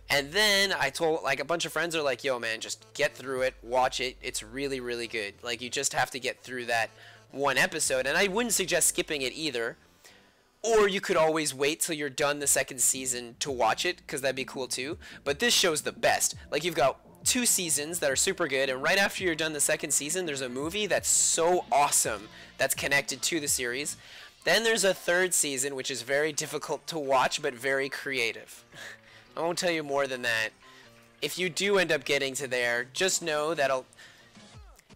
And then I told, like, a bunch of friends are like, yo, man, just get through it, watch it. It's really, really good. Like, you just have to get through that one episode. And I wouldn't suggest skipping it either. Or you could always wait till you're done the second season to watch it, because that'd be cool, too. But this show's the best. Like, you've got 2 seasons that are super good, and right after you're done the second season, there's a movie that's so awesome that's connected to the series. Then there's a 3rd season, which is very difficult to watch, but very creative. I won't tell you more than that. If you do end up getting to there, just know that'll...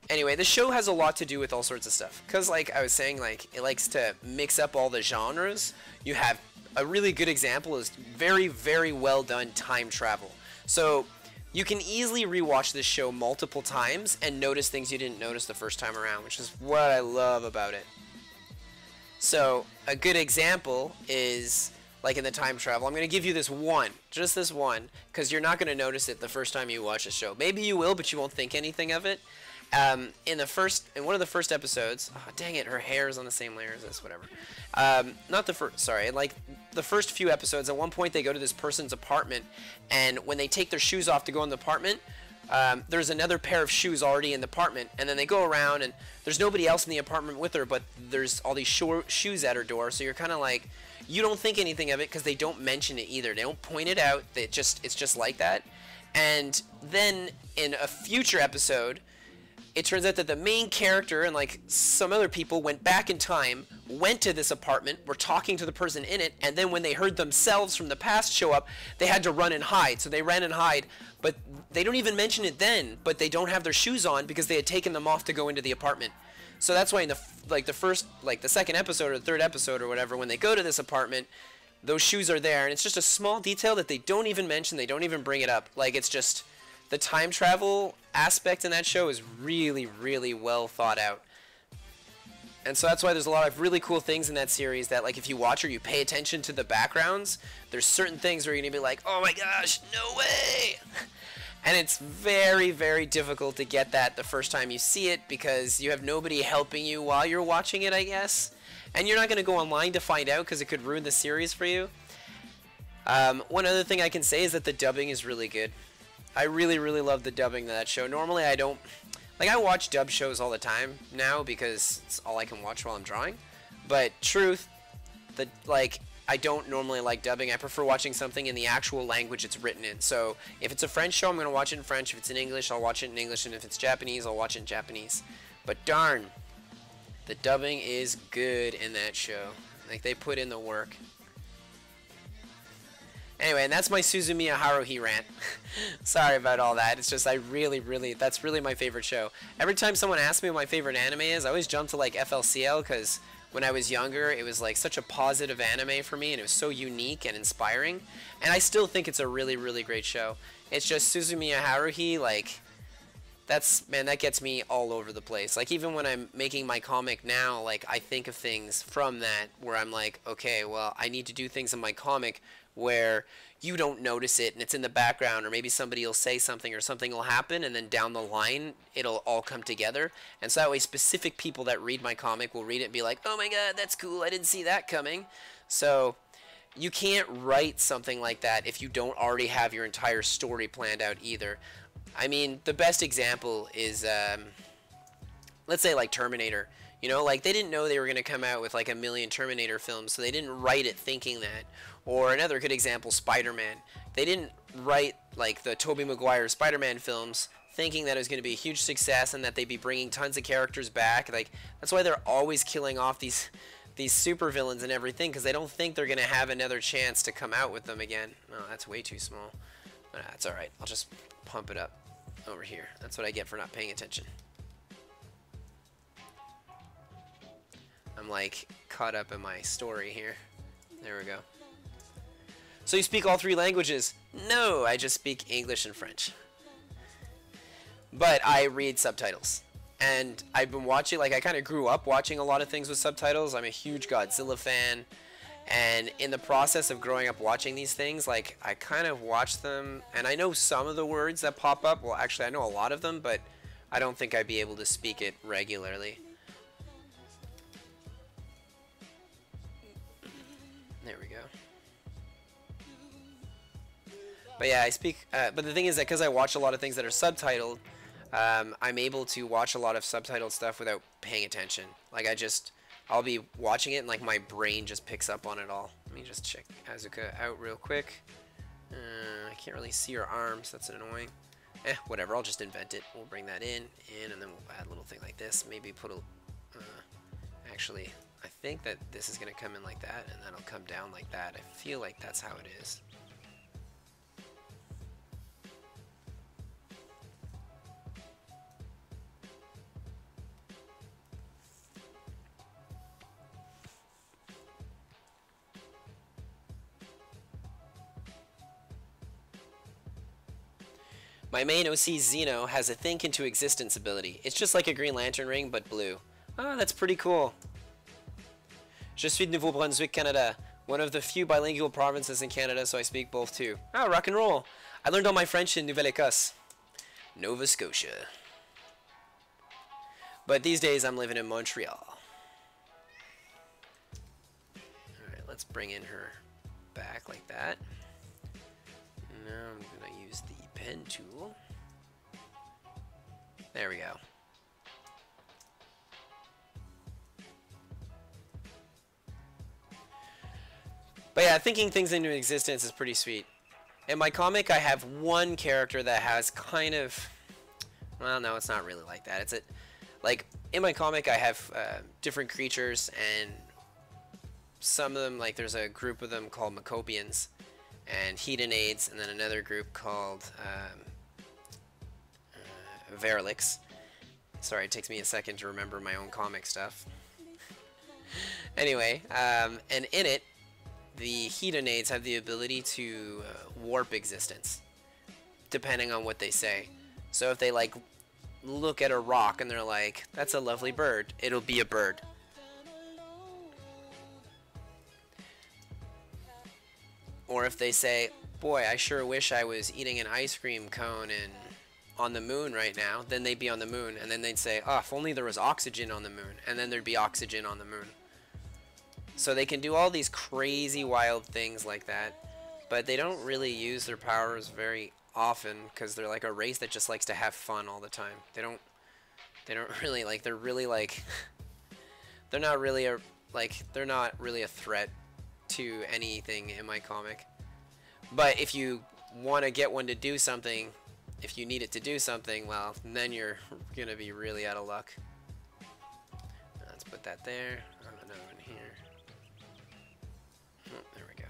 Anyway, the show has a lot to do with all sorts of stuff. Because, like I was saying, like, it likes to mix up all the genres. You have a really good example is very, very well done time travel. So you can easily rewatch this show multiple times and notice things you didn't notice the first time around, which is what I love about it. So a good example is, like in the time travel, I'm going to give you this one, just this one, because you're not going to notice it the first time you watch the show. Maybe you will, but you won't think anything of it. In one of the first episodes, oh, dang it, her hair is on the same layer as this, whatever. Not the first, sorry, like the first few episodes, at one point they go to this person's apartment, and when they take their shoes off to go in the apartment, there's another pair of shoes already in the apartment, and then they go around, and there's nobody else in the apartment with her, but there's all these shoes at her door, so you're kind of like, you don't think anything of it, because they don't mention it either. They don't point it out, it's just like that. And then in a future episode, it turns out that the main character and like some other people went back in time, went to this apartment, were talking to the person in it, and then when they heard themselves from the past show up, they had to run and hide. So they ran and hide, but they don't even mention it then, but they don't have their shoes on because they had taken them off to go into the apartment. So that's why in the second episode or the 3rd episode or whatever, when they go to this apartment, those shoes are there, and it's just a small detail that they don't even mention, they don't even bring it up. Like, it's just, the time travel aspect in that show is really, really well thought out. And so that's why there's a lot of really cool things in that series that, like, if you watch or you pay attention to the backgrounds, there's certain things where you're going to be like, oh my gosh, no way! And it's very, very difficult to get that the first time you see it because you have nobody helping you while you're watching it, I guess. And you're not going to go online to find out because it could ruin the series for you. One other thing I can say is that the dubbing is really good. I really, really love the dubbing of that show. Normally I don't... Like, I watch dub shows all the time now because it's all I can watch while I'm drawing. But truth, I don't normally like dubbing. I prefer watching something in the actual language it's written in. So if it's a French show, I'm going to watch it in French. If it's in English, I'll watch it in English. And if it's Japanese, I'll watch it in Japanese. But darn, the dubbing is good in that show. Like, they put in the work. Anyway, and that's my Suzumiya Haruhi rant. Sorry about all that. It's just, that's really my favorite show. Every time someone asks me what my favorite anime is, I always jump to, like, FLCL, because when I was younger, it was, like, such a positive anime for me, and it was so unique and inspiring. And I still think it's a really, really great show. It's just Suzumiya Haruhi, like, man, that gets me all over the place. Like, even when I'm making my comic now, like, I think of things from that where I'm like, okay, well, I need to do things in my comic where you don't notice it and it's in the background, or maybe somebody will say something or something will happen, and then down the line it'll all come together. And so that way specific people that read my comic will read it and be like, oh my god, that's cool, I didn't see that coming. So you can't write something like that if you don't already have your entire story planned out either. I mean, the best example is let's say like Terminator. You know, like, they didn't know they were going to come out with like a million Terminator films, so they didn't write it thinking that. Or another good example, Spider-Man. They didn't write like the Tobey Maguire Spider-Man films thinking that it was going to be a huge success and that they'd be bringing tons of characters back. Like, that's why they're always killing off these supervillains and everything, because they don't think they're going to have another chance to come out with them again. Oh, that's way too small. But that's alright. I'll just pump it up over here. That's what I get for not paying attention. I'm like caught up in my story here. There we go. So you speak all 3 languages? No, I just speak English and French. But I read subtitles. And I've been watching, like, I kind of grew up watching a lot of things with subtitles. I'm a huge Godzilla fan. And in the process of growing up watching these things, like, I kind of watch them, and I know some of the words that pop up. Well, actually, I know a lot of them, but I don't think I'd be able to speak it regularly. There we go. But yeah, I speak, but the thing is that because I watch a lot of things that are subtitled, I'm able to watch a lot of subtitled stuff without paying attention. Like, I'll be watching it and like my brain just picks up on it all. Let me just check Azuka out real quick. I can't really see her arms, that's annoying. Whatever, I'll just invent it. We'll bring that in, and then we'll add a little thing like this. Maybe put a, actually, I think that this is going to come in like that, and that'll come down like that. I feel like that's how it is. My main OC Xeno has a think into existence ability. It's just like a Green Lantern ring, but blue. Oh, that's pretty cool. Je suis de Nouveau-Brunswick, Canada. One of the few bilingual provinces in Canada, so I speak both too. Oh, rock and roll. I learned all my French in Nouvelle-Écosse, Nova Scotia. But these days I'm living in Montreal. Alright, let's bring in her back like that. Now I'm going to use the pen tool. There we go. But yeah, thinking things into existence is pretty sweet. In my comic, I have one character that has kind of... Well, no, it's not really like that. It's like, in my comic, I have different creatures, and some of them, like, there's a group of them called Macopians and Hedonades, and then another group called Verlix. Sorry, it takes me a second to remember my own comic stuff. Anyway, and in it, the Hedonades have the ability to warp existence, depending on what they say. So if they like look at a rock and they're like, that's a lovely bird, it'll be a bird. Or if they say, boy, I sure wish I was eating an ice cream cone and on the moon right now, then they'd be on the moon. And then they'd say, oh, if only there was oxygen on the moon. And then there'd be oxygen on the moon. So they can do all these crazy wild things like that, but they don't really use their powers very often because they're like a race that just likes to have fun all the time. They don't really like, they're really like, they're not really a threat to anything in my comic. But if you want to get one to do something, if you need it to do something, well, then you're gonna be really out of luck. Let's put that there. I have another one here. Oh, there we go.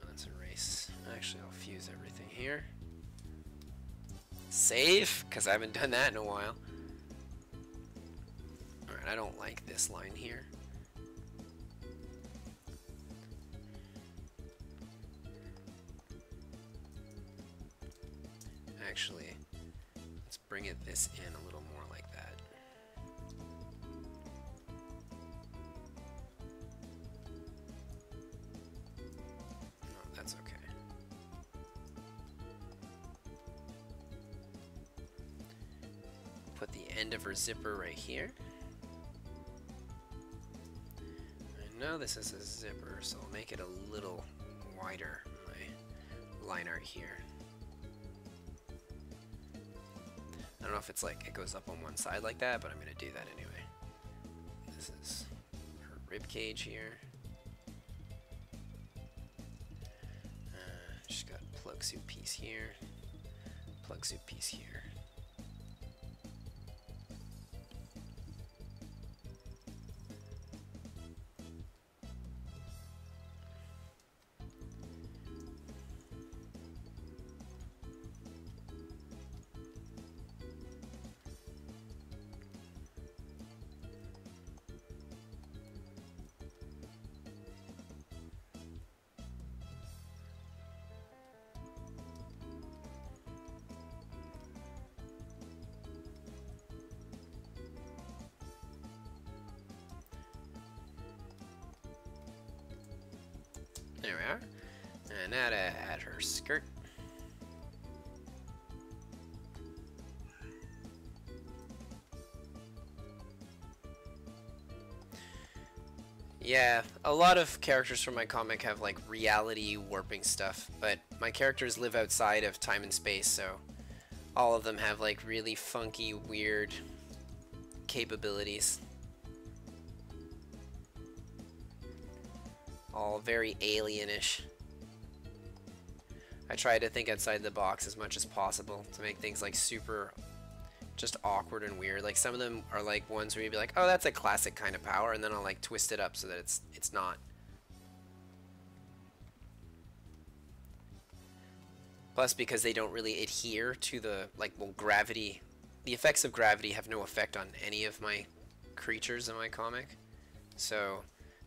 Let's erase. Actually, I'll fuse everything here. Save, because I haven't done that in a while. Alright, I don't like this line here. Actually, let's bring this in a little more like that. No, that's okay. Put the end of her zipper right here. I know this is a zipper, so I'll make it a little wider, my line art here. I don't know if it's like it goes up on one side like that, but I'm going to do that anyway. This is her rib cage here. She's got a plug suit piece here, plug suit piece here. There we are. And now to add her skirt. Yeah, a lot of characters from my comic have like reality warping stuff, but my characters live outside of time and space, so all of them have like really funky, weird capabilities. All very alienish. I try to think outside the box as much as possible to make things like super just awkward and weird. Like some of them are like ones where you'd be like, oh, that's a classic kind of power, and then I'll like twist it up so that it's not. Plus, because they don't really adhere to the gravity, the effects of gravity have no effect on any of my creatures in my comic, so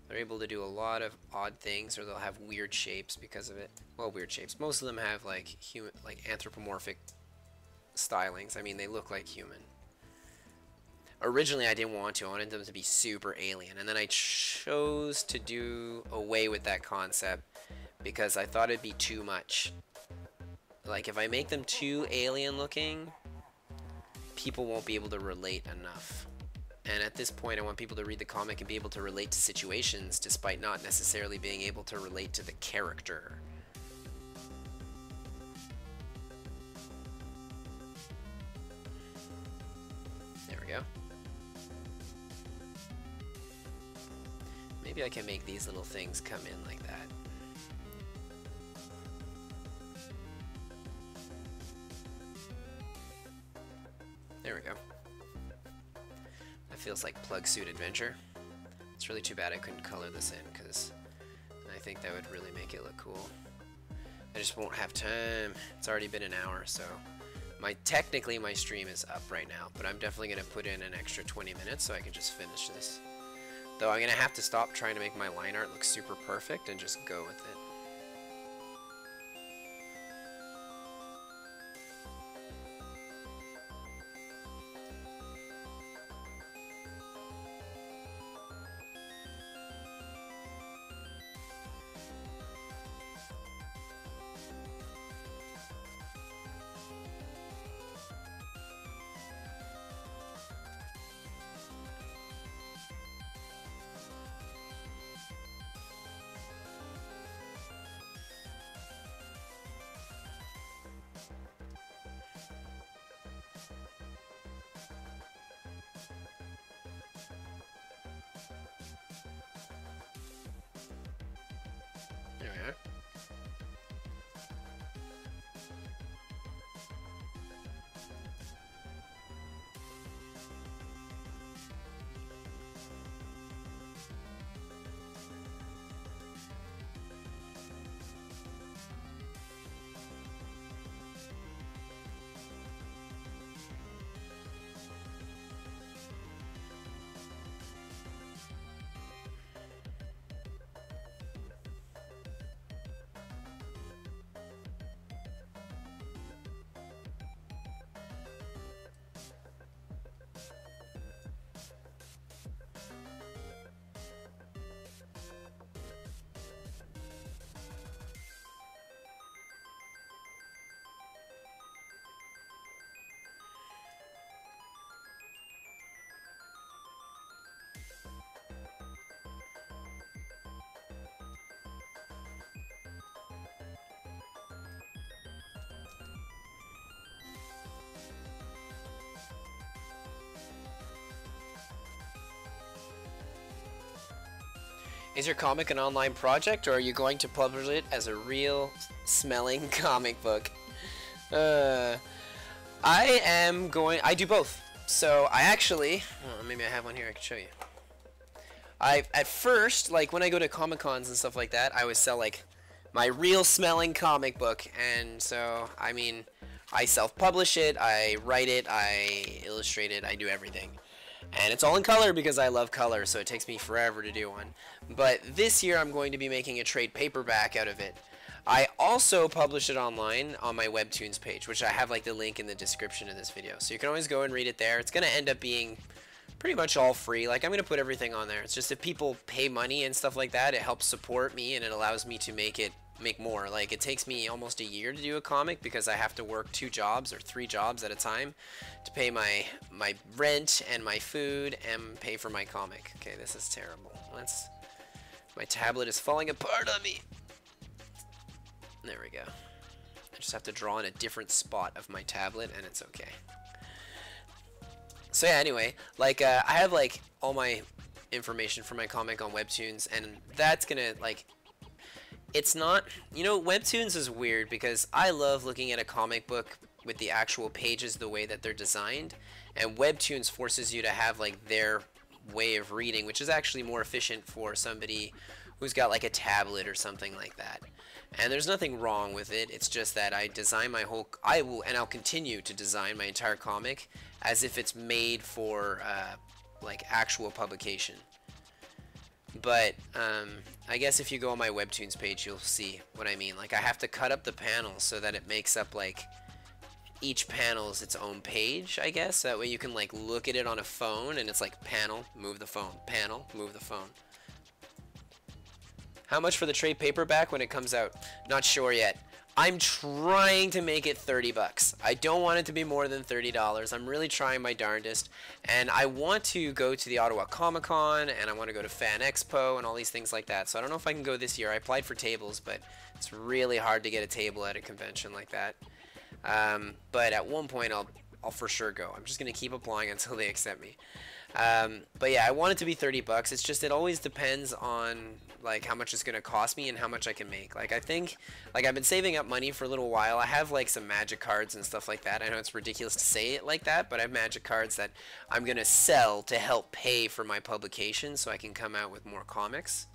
they're able to do a lot of odd things, or they'll have weird shapes because of it. Well, weird shapes. Most of them have like human, like anthropomorphic stylings. I mean, they look like human. Originally, I didn't want to. I wanted them to be super alien, and then I chose to do away with that concept because I thought it'd be too much. Like, if I make them too alien looking, people won't be able to relate enough. And at this point, I want people to read the comic and be able to relate to situations despite not necessarily being able to relate to the character. There we go. Maybe I can make these little things come in like that. looks like Plug Suit Adventure. It's really too bad I couldn't color this in, because I think that would really make it look cool. I just won't have time. It's already been an hour, so technically my stream is up right now, but I'm definitely going to put in an extra 20 minutes so I can just finish this. Though I'm going to have to stop trying to make my line art look super perfect and just go with it. There we are. Is your comic an online project, or are you going to publish it as a real smelling comic book? I do both. So I actually, maybe I have one here I can show you. At first, like when I go to Comic Cons and stuff like that, I would sell like my real smelling comic book. And so, I mean, I self-publish it, I write it, I illustrate it, I do everything. And it's all in color because I love color, so it takes me forever to do one. But this year I'm going to be making a trade paperback out of it. I also publish it online on my Webtoons page, which I have like the link in the description of this video. So you can always go and read it there. It's going to end up being pretty much all free. Like, I'm going to put everything on there. It's just if people pay money and stuff like that, it helps support me and it allows me to make more. Like, it takes me almost a year to do a comic because I have to work 2 jobs or 3 jobs at a time to pay my rent and my food and pay for my comic. Okay, this is terrible. My tablet is falling apart on me. There we go. I just have to draw in a different spot of my tablet and it's okay. So yeah, anyway, like I have like all my information for my comic on Webtoons, and that's gonna like, it's not, you know, Webtoons is weird because I love looking at a comic book with the actual pages the way that they're designed, and Webtoons forces you to have like their way of reading, which is actually more efficient for somebody who's got like a tablet or something like that. And there's nothing wrong with it. It's just that I design my whole, I'll continue to design my entire comic as if it's made for like actual publication. But I guess if you go on my Webtoons page, you'll see what I mean. Like, I have to cut up the panels so that it makes up like each panel is its own page, I guess. That way you can like look at it on a phone and it's like panel, move the phone, panel, move the phone. How much for the trade paperback when it comes out? Not sure yet. I'm trying to make it 30 bucks. I don't want it to be more than $30. I'm really trying my darndest. And I want to go to the Ottawa Comic Con, and I want to go to Fan Expo and all these things like that. So I don't know if I can go this year. I applied for tables, but it's really hard to get a table at a convention like that. But at one point I'll for sure go. I'm just going to keep applying until they accept me. But yeah, I want it to be 30 bucks. It's just it always depends on like how much it's gonna cost me and how much I can make. Like I think like I've been saving up money for a little while. I have like some magic cards and stuff like that. I know it's ridiculous to say it like that, but I have magic cards that I'm gonna sell to help pay for my publication so I can come out with more comics.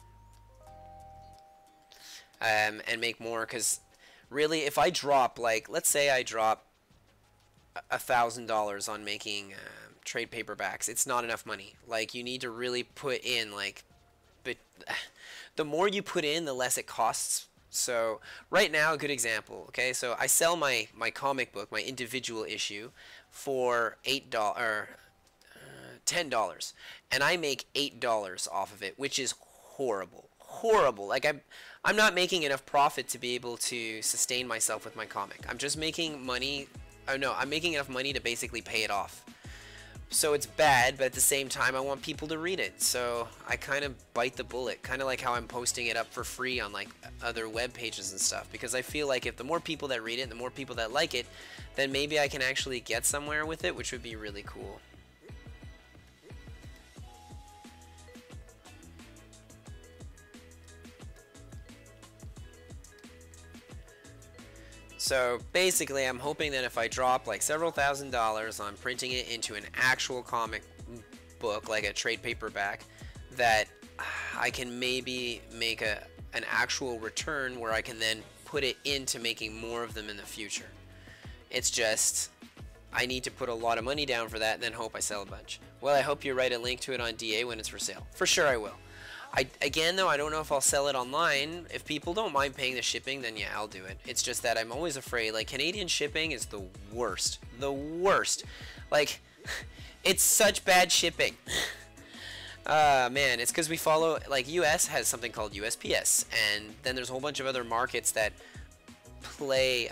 And make more, because really if I drop, like let's say I drop $1,000 on making trade paperbacks, it's not enough money. Like you need to really put in like, but the more you put in, the less it costs. So right now, a good example, okay, so I sell my comic book, my individual issue, for $8 or $10, and I make $8 off of it, which is horrible. Like I'm not making enough profit to be able to sustain myself with my comic. I'm just making money. Oh no, I'm making enough money to basically pay it off. So it's bad, but at the same time I want people to read it, so I kind of bite the bullet, kind of like how I'm posting it up for free on like other web pages and stuff, because I feel like if the more people that read it and the more people that like it, then maybe I can actually get somewhere with it, which would be really cool. So basically I'm hoping that if I drop like several $1,000s on printing it into an actual comic book, like a trade paperback, that I can maybe make an actual return where I can then put it into making more of them in the future. It's just I need to put a lot of money down for that and then hope I sell a bunch. Well, I hope you write a link to it on DA when it's for sale. For sure I will. Again though, I don't know if I'll sell it online. If people don't mind paying the shipping, then yeah, I'll do it. It's just that I'm always afraid, like Canadian shipping is the worst. The worst. Like, it's such bad shipping. Man, it's because we follow, like US has something called USPS, and then there's a whole bunch of other markets that play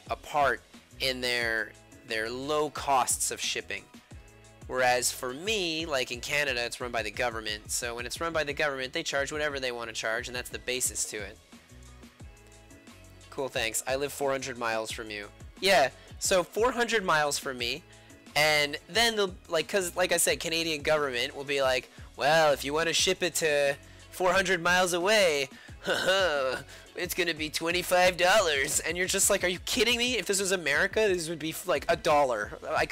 a part in their low costs of shipping. Whereas for me, like in Canada, it's run by the government. So when it's run by the government, they charge whatever they want to charge, and that's the basis to it. Cool, thanks. I live 400 miles from you. Yeah, so 400 miles from me, and then they'll, like, cause like I said, Canadian government will be like, well, if you want to ship it to 400 miles away, it's gonna be $25, and you're just like, are you kidding me? If this was America, this would be like $1. I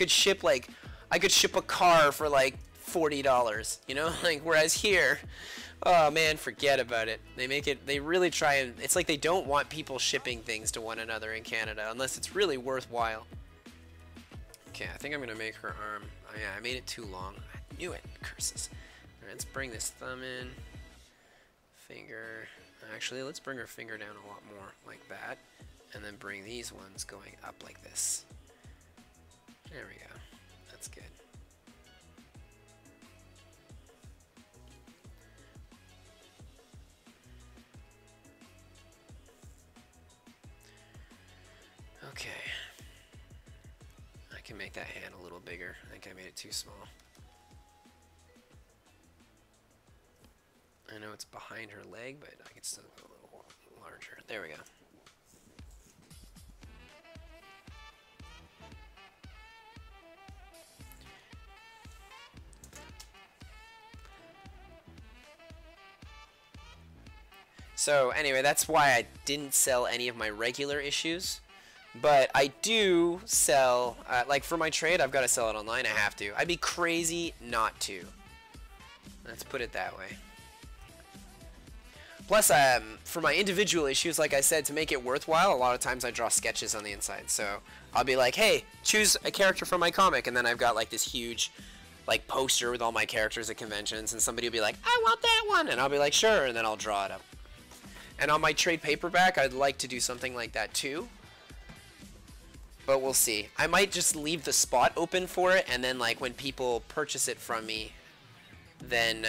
could ship a car for like $40, you know? Like, whereas here, oh man, forget about it. They really try, and it's like they don't want people shipping things to one another in Canada unless it's really worthwhile. Okay, I think I'm gonna make her arm. Oh yeah, I made it too long. I knew it, curses. All right, let's bring this thumb in. Finger. Actually, let's bring her finger down a lot more, like that. And then bring these ones going up like this. There we go. That's good. Okay. I can make that hand a little bigger. I think I made it too small. I know it's behind her leg, but I can still go a little larger. There we go. So anyway, that's why I didn't sell any of my regular issues, but I do sell, like for my trade, I've got to sell it online. I have to. I'd be crazy not to. Let's put it that way. Plus, for my individual issues, like I said, to make it worthwhile, a lot of times I draw sketches on the inside. So I'll be like, hey, choose a character from my comic, and then I've got like this huge like poster with all my characters at conventions, and somebody will be like, I want that one, and I'll be like, sure, and then I'll draw it up. And on my trade paperback, I'd like to do something like that too. But we'll see. I might just leave the spot open for it, and then like when people purchase it from me, then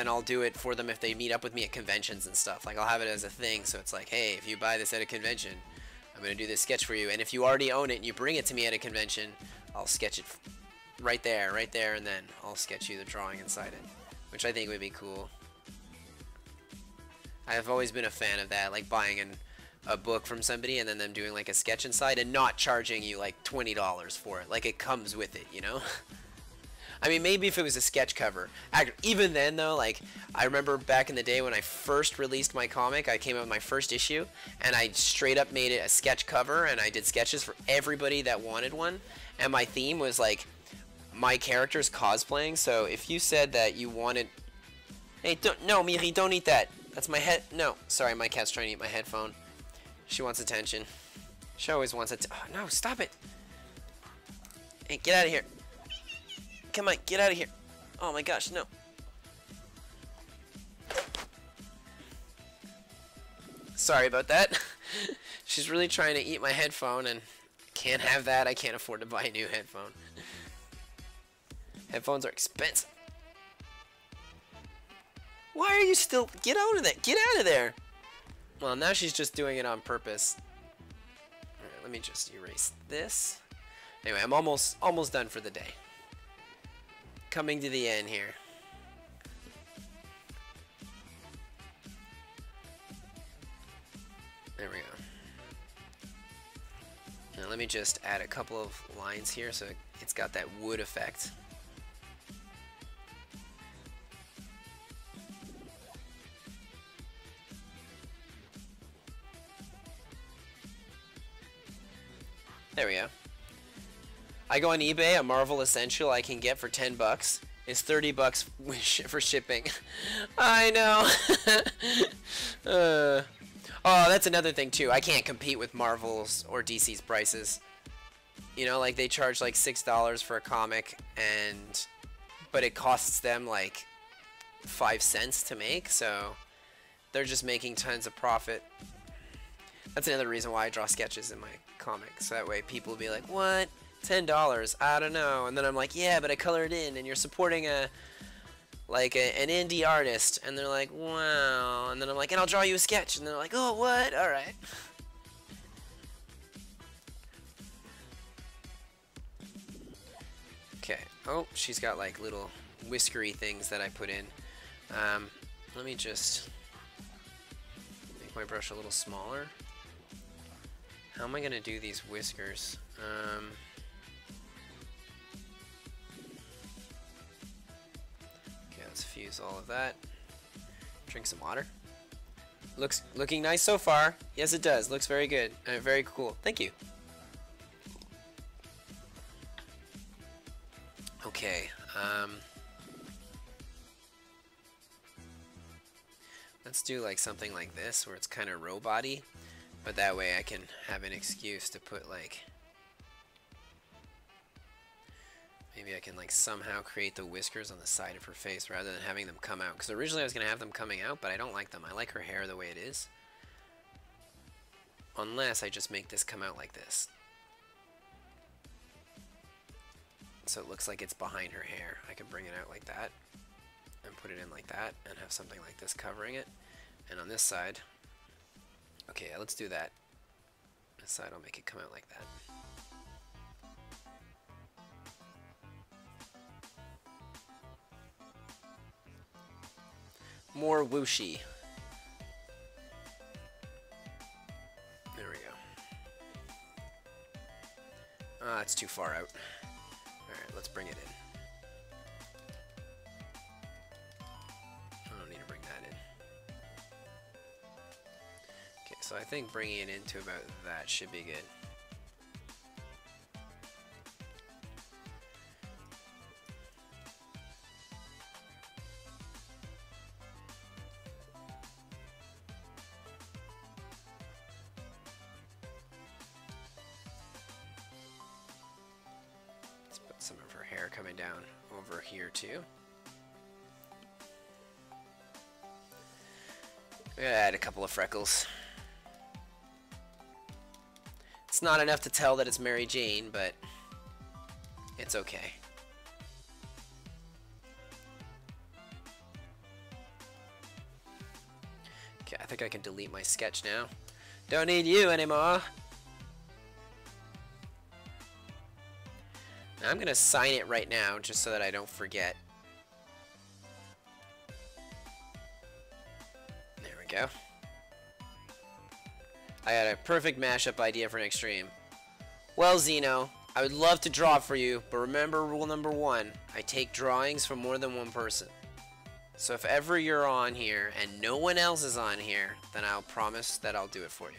I'll do it for them if they meet up with me at conventions and stuff. Like I'll have it as a thing, so it's like, hey, if you buy this at a convention, I'm gonna do this sketch for you. And if you already own it and you bring it to me at a convention, I'll sketch it right there, and then I'll sketch you the drawing inside it, which I think would be cool. I've always been a fan of that, like buying a book from somebody and then them doing like a sketch inside and not charging you like $20 for it. Like it comes with it, you know? I mean, maybe if it was a sketch cover. Even then, though, like, I remember back in the day when I first released my comic, I came out with my first issue, and I straight up made it a sketch cover, and I did sketches for everybody that wanted one. And my theme was, like, my characters cosplaying. So if you said that you wanted... Hey, no, Miri, don't eat that. That's my head... No, sorry, my cat's trying to eat my headphone. She wants attention. She always wants it. Oh, no, stop it. Hey, get out of here. Come on, get out of here. Oh my gosh, no. Sorry about that. She's really trying to eat my headphone and can't have that. I can't afford to buy a new headphone. Headphones are expensive. Why are you still... Get out of there. Get out of there. Well, now she's just doing it on purpose. Alright, let me just erase this. Anyway, I'm almost done for the day. Coming to the end here. There we go. Now let me just add a couple of lines here so it's got that wood effect. There we go. I go on eBay, a Marvel Essential I can get for 10 bucks is 30 bucks for shipping. I know. Oh, that's another thing too. I can't compete with Marvel's or DC's prices. You know, like they charge like $6 for a comic, but it costs them like 5 cents to make, so they're just making tons of profit. That's another reason why I draw sketches in my comics. So that way people will be like, what? $10? I don't know. And then I'm like, yeah, but I colored in, and you're supporting an indie artist. And they're like, wow. And then I'm like, and I'll draw you a sketch. And they're like, oh, what? All right. Okay. Oh, she's got like little whiskery things that I put in. Let me just make my brush a little smaller. How am I gonna do these whiskers? Okay, let's fuse all of that. Drink some water. Looking nice so far. Yes, it does. Looks very good. Very cool. Thank you. Okay. Let's do like something like this where it's kind of robot-y, but that way I can have an excuse to put like, maybe I can like somehow create the whiskers on the side of her face rather than having them come out, because originally I was going to have them coming out, but I don't like them. I like her hair the way it is, unless I just make this come out like this, so it looks like it's behind her hair. I can bring it out like that and put it in like that and have something like this covering it. And on this side, okay, let's do that. This side I'll make it come out like that. More whooshy. There we go. Ah, it's too far out. Alright, let's bring it in. So I think bringing it into about that should be good. Let's put some of her hair coming down over here too. We're gonna add a couple of freckles. It's not enough to tell that it's Mary Jane, but it's okay. Okay, I think I can delete my sketch now. Don't need you anymore. Now I'm gonna sign it right now just so that I don't forget. There we go. I had a perfect mashup idea for next stream. Well, Zeno, I would love to draw for you, but remember rule number 1. I take drawings from more than one person. So if ever you're on here and no one else is on here, then I'll promise that I'll do it for you.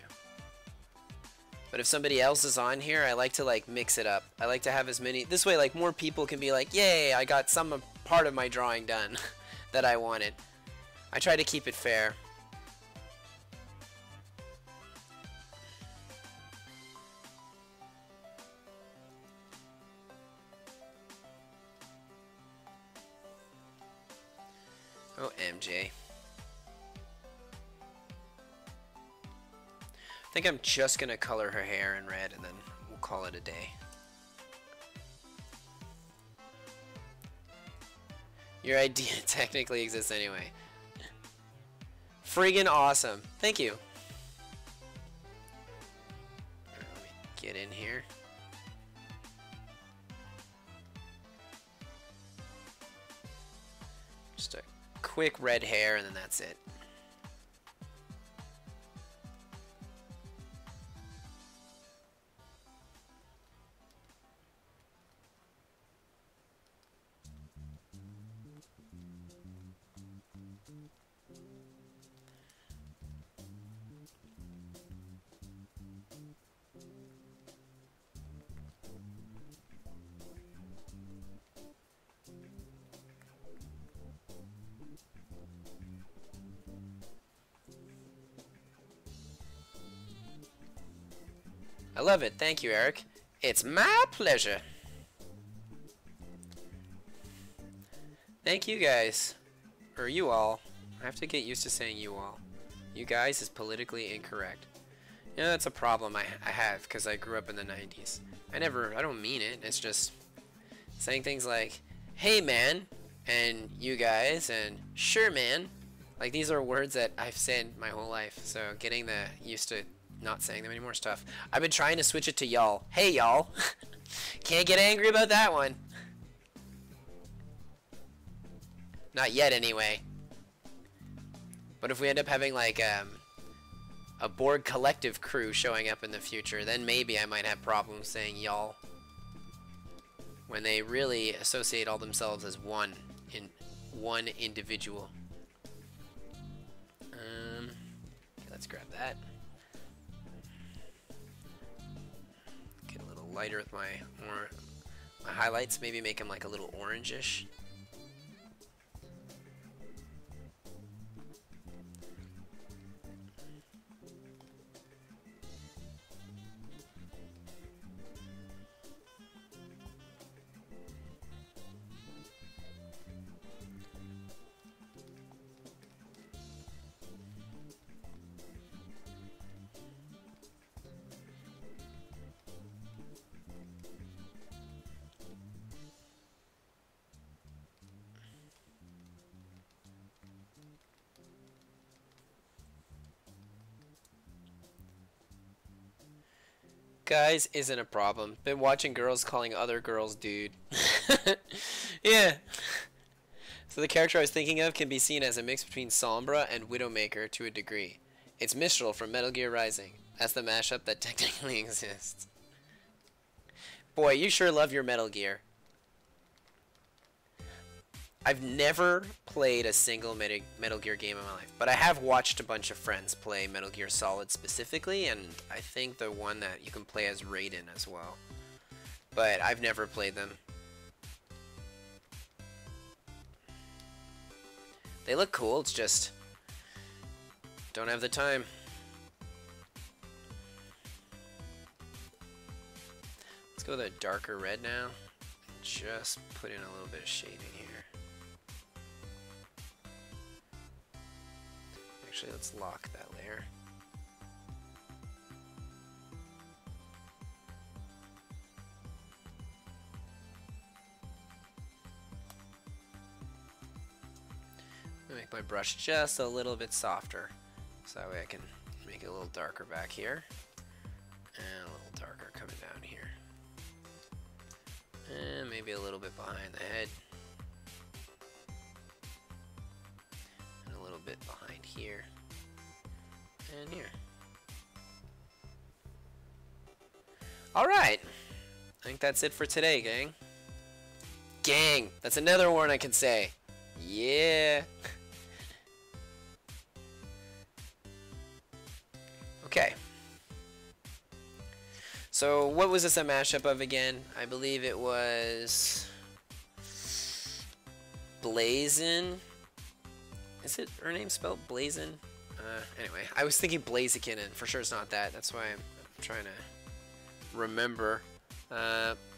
But if somebody else is on here, I like to like mix it up. I like to have as many, this way like more people can be like, yay, I got some part of my drawing done that I wanted. I try to keep it fair. Oh, MJ. I think I'm just gonna color her hair in red and then we'll call it a day. Your idea technically exists anyway. Friggin' awesome. Thank you. Let me get in here. Just a quick red hair and then that's it. I love it. Thank you, Eric. It's my pleasure. Thank you guys. Or you all. I have to get used to saying you all. You guys is politically incorrect. You know, that's a problem I have because I grew up in the 90s. I don't mean it. It's just saying things like, hey man, and you guys, and sure man. Like these are words that I've said my whole life. So getting used to not saying them anymore is tough. I've been trying to switch it to y'all. Hey y'all. Can't get angry about that one. Not yet anyway. But if we end up having like a Borg collective crew showing up in the future, then maybe I might have problems saying y'all. When they really associate all themselves as one individual. Let's grab that. Get a little lighter with my highlights. Maybe make them like a little orangish. Guys isn't a problem. Been watching girls calling other girls dude. Yeah. So the character I was thinking of can be seen as a mix between Sombra and Widowmaker to a degree. It's Mistral from Metal Gear Rising. That's the mashup that technically exists. Boy, you sure love your Metal Gear. I've never played a single Metal Gear game in my life, but I have watched a bunch of friends play Metal Gear Solid specifically, and I think the one that you can play as Raiden as well. But I've never played them. They look cool, it's just don't have the time. Let's go with a darker red now. Just put in a little bit of shading here. Actually, let's lock that layer. I'll make my brush just a little bit softer, so that way I can make it a little darker back here, and a little darker coming down here, and maybe a little bit behind the head, and a little bit behind here, and here. Alright. I think that's it for today, gang. Gang. That's another word I can say. Yeah. Okay. So, what was this a mashup of again? I believe it was Blazin. Is it her name spelled Blazin? Anyway, I was thinking Blaziken, and for sure it's not that. That's why I'm trying to remember.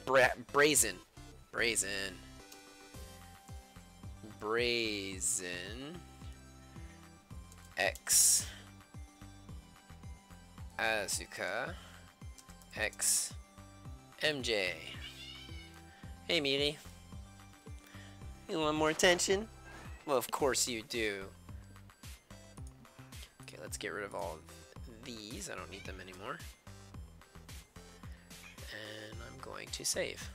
Brazen. X Asuka X MJ. Hey, Meaty. You want more attention? Well, of course you do. Okay, let's get rid of all of these. I don't need them anymore. And I'm going to save.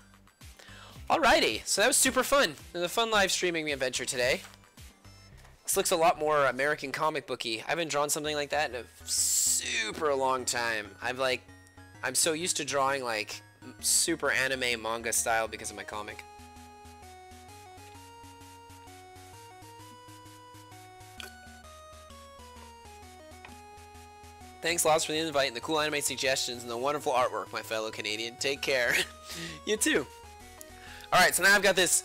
Alrighty, so that was super fun. It was a fun live streaming adventure today. This looks a lot more American comic booky. I haven't drawn something like that in a super long time. I'm so used to drawing like super anime manga style because of my comic. Thanks lots for the invite and the cool anime suggestions and the wonderful artwork, my fellow Canadian. Take care. You too. Alright, so now I've got this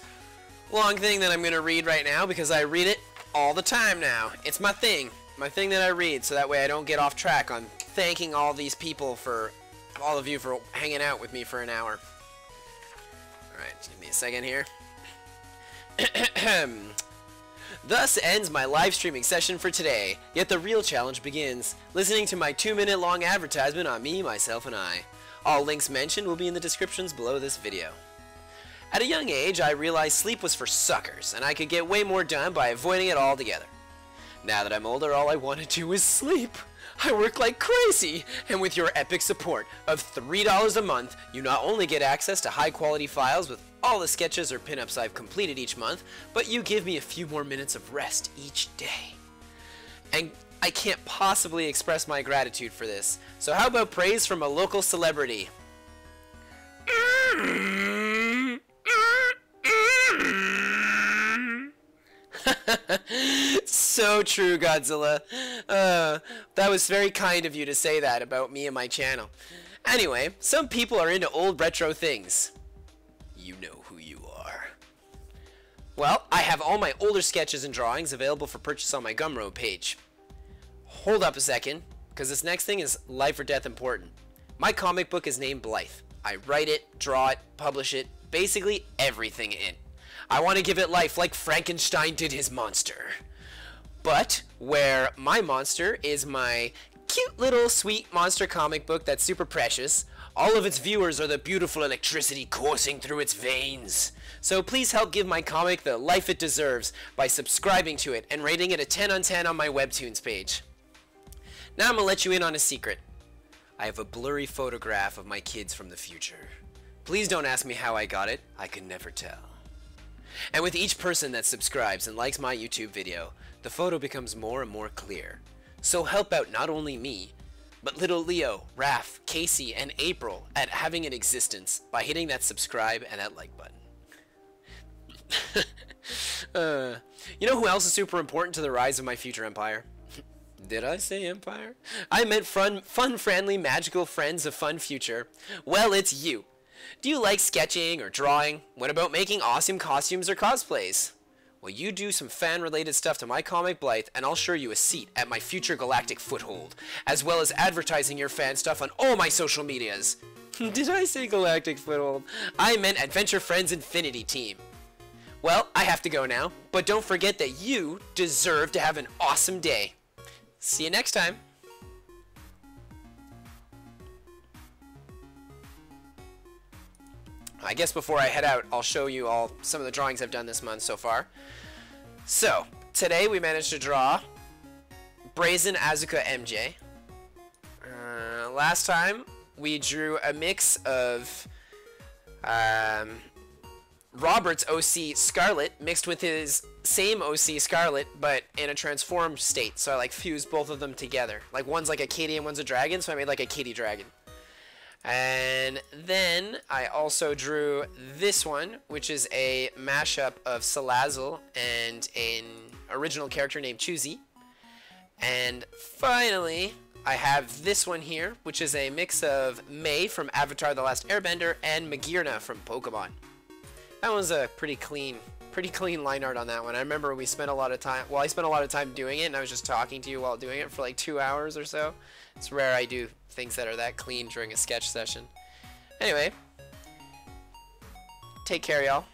long thing that I'm going to read right now because I read it all the time now. It's my thing that I read, so that way I don't get off track on thanking all these people for, all of you for hanging out with me for an hour. Alright, give me a second here. Thus ends my live streaming session for today, yet the real challenge begins, listening to my 2-minute long advertisement on me, myself, and I. All links mentioned will be in the descriptions below this video. At a young age, I realized sleep was for suckers, and I could get way more done by avoiding it altogether. Now that I'm older, all I want to do is sleep. I work like crazy, and with your epic support of $3 a month, you not only get access to high-quality files with all the sketches or pinups I've completed each month, but you give me a few more minutes of rest each day. And I can't possibly express my gratitude for this, so how about praise from a local celebrity? So true, Godzilla. That was very kind of you to say that about me and my channel. Anyway, some people are into old retro things. You know who you are. Well, I have all my older sketches and drawings available for purchase on my Gumroad page. Hold up a second, because this next thing is life or death important. My comic book is named Blythe. I write it, draw it, publish it, basically everything in it. I want to give it life like Frankenstein did his monster. But where my monster is my cute little sweet monster comic book that's super precious, all of its viewers are the beautiful electricity coursing through its veins. So please help give my comic the life it deserves by subscribing to it and rating it a 10 on 10 on my Webtoons page. Now I'm gonna let you in on a secret. I have a blurry photograph of my kids from the future. Please don't ask me how I got it, I can never tell. And with each person that subscribes and likes my YouTube video, the photo becomes more and more clear. So help out not only me, but little Leo, Raph, Casey, and April at having an existence by hitting that subscribe and that like button. You know who else is super important to the rise of my future empire? Did I say empire? I meant fun, friendly, magical friends of fun future. Well, it's you. Do you like sketching or drawing? What about making awesome costumes or cosplays? Well, you do some fan-related stuff to my comic Blythe, and I'll assure you a seat at my future galactic foothold, as well as advertising your fan stuff on all my social medias. Did I say galactic foothold? I meant Adventure Friends Infinity Team. Well, I have to go now, but don't forget that you deserve to have an awesome day. See you next time. I guess before I head out, I'll show you all some of the drawings I've done this month so far. So, today we managed to draw Brazen Asuka MJ. Last time, we drew a mix of Robert's OC Scarlet mixed with his same OC Scarlet, but in a transformed state. So I like fused both of them together. Like one's like a kitty and one's a dragon, so I made like a kitty dragon. And then I also drew this one, which is a mashup of Salazzle and an original character named Choosy. And finally, I have this one here, which is a mix of May from Avatar: The Last Airbender and Magearna from Pokemon. That was a pretty clean line art on that one. I remember we spent a lot of time, well, I spent a lot of time doing it, and I was just talking to you while doing it for like 2 hours or so. It's rare I do things that are that clean during a sketch session. Anyway, take care, y'all.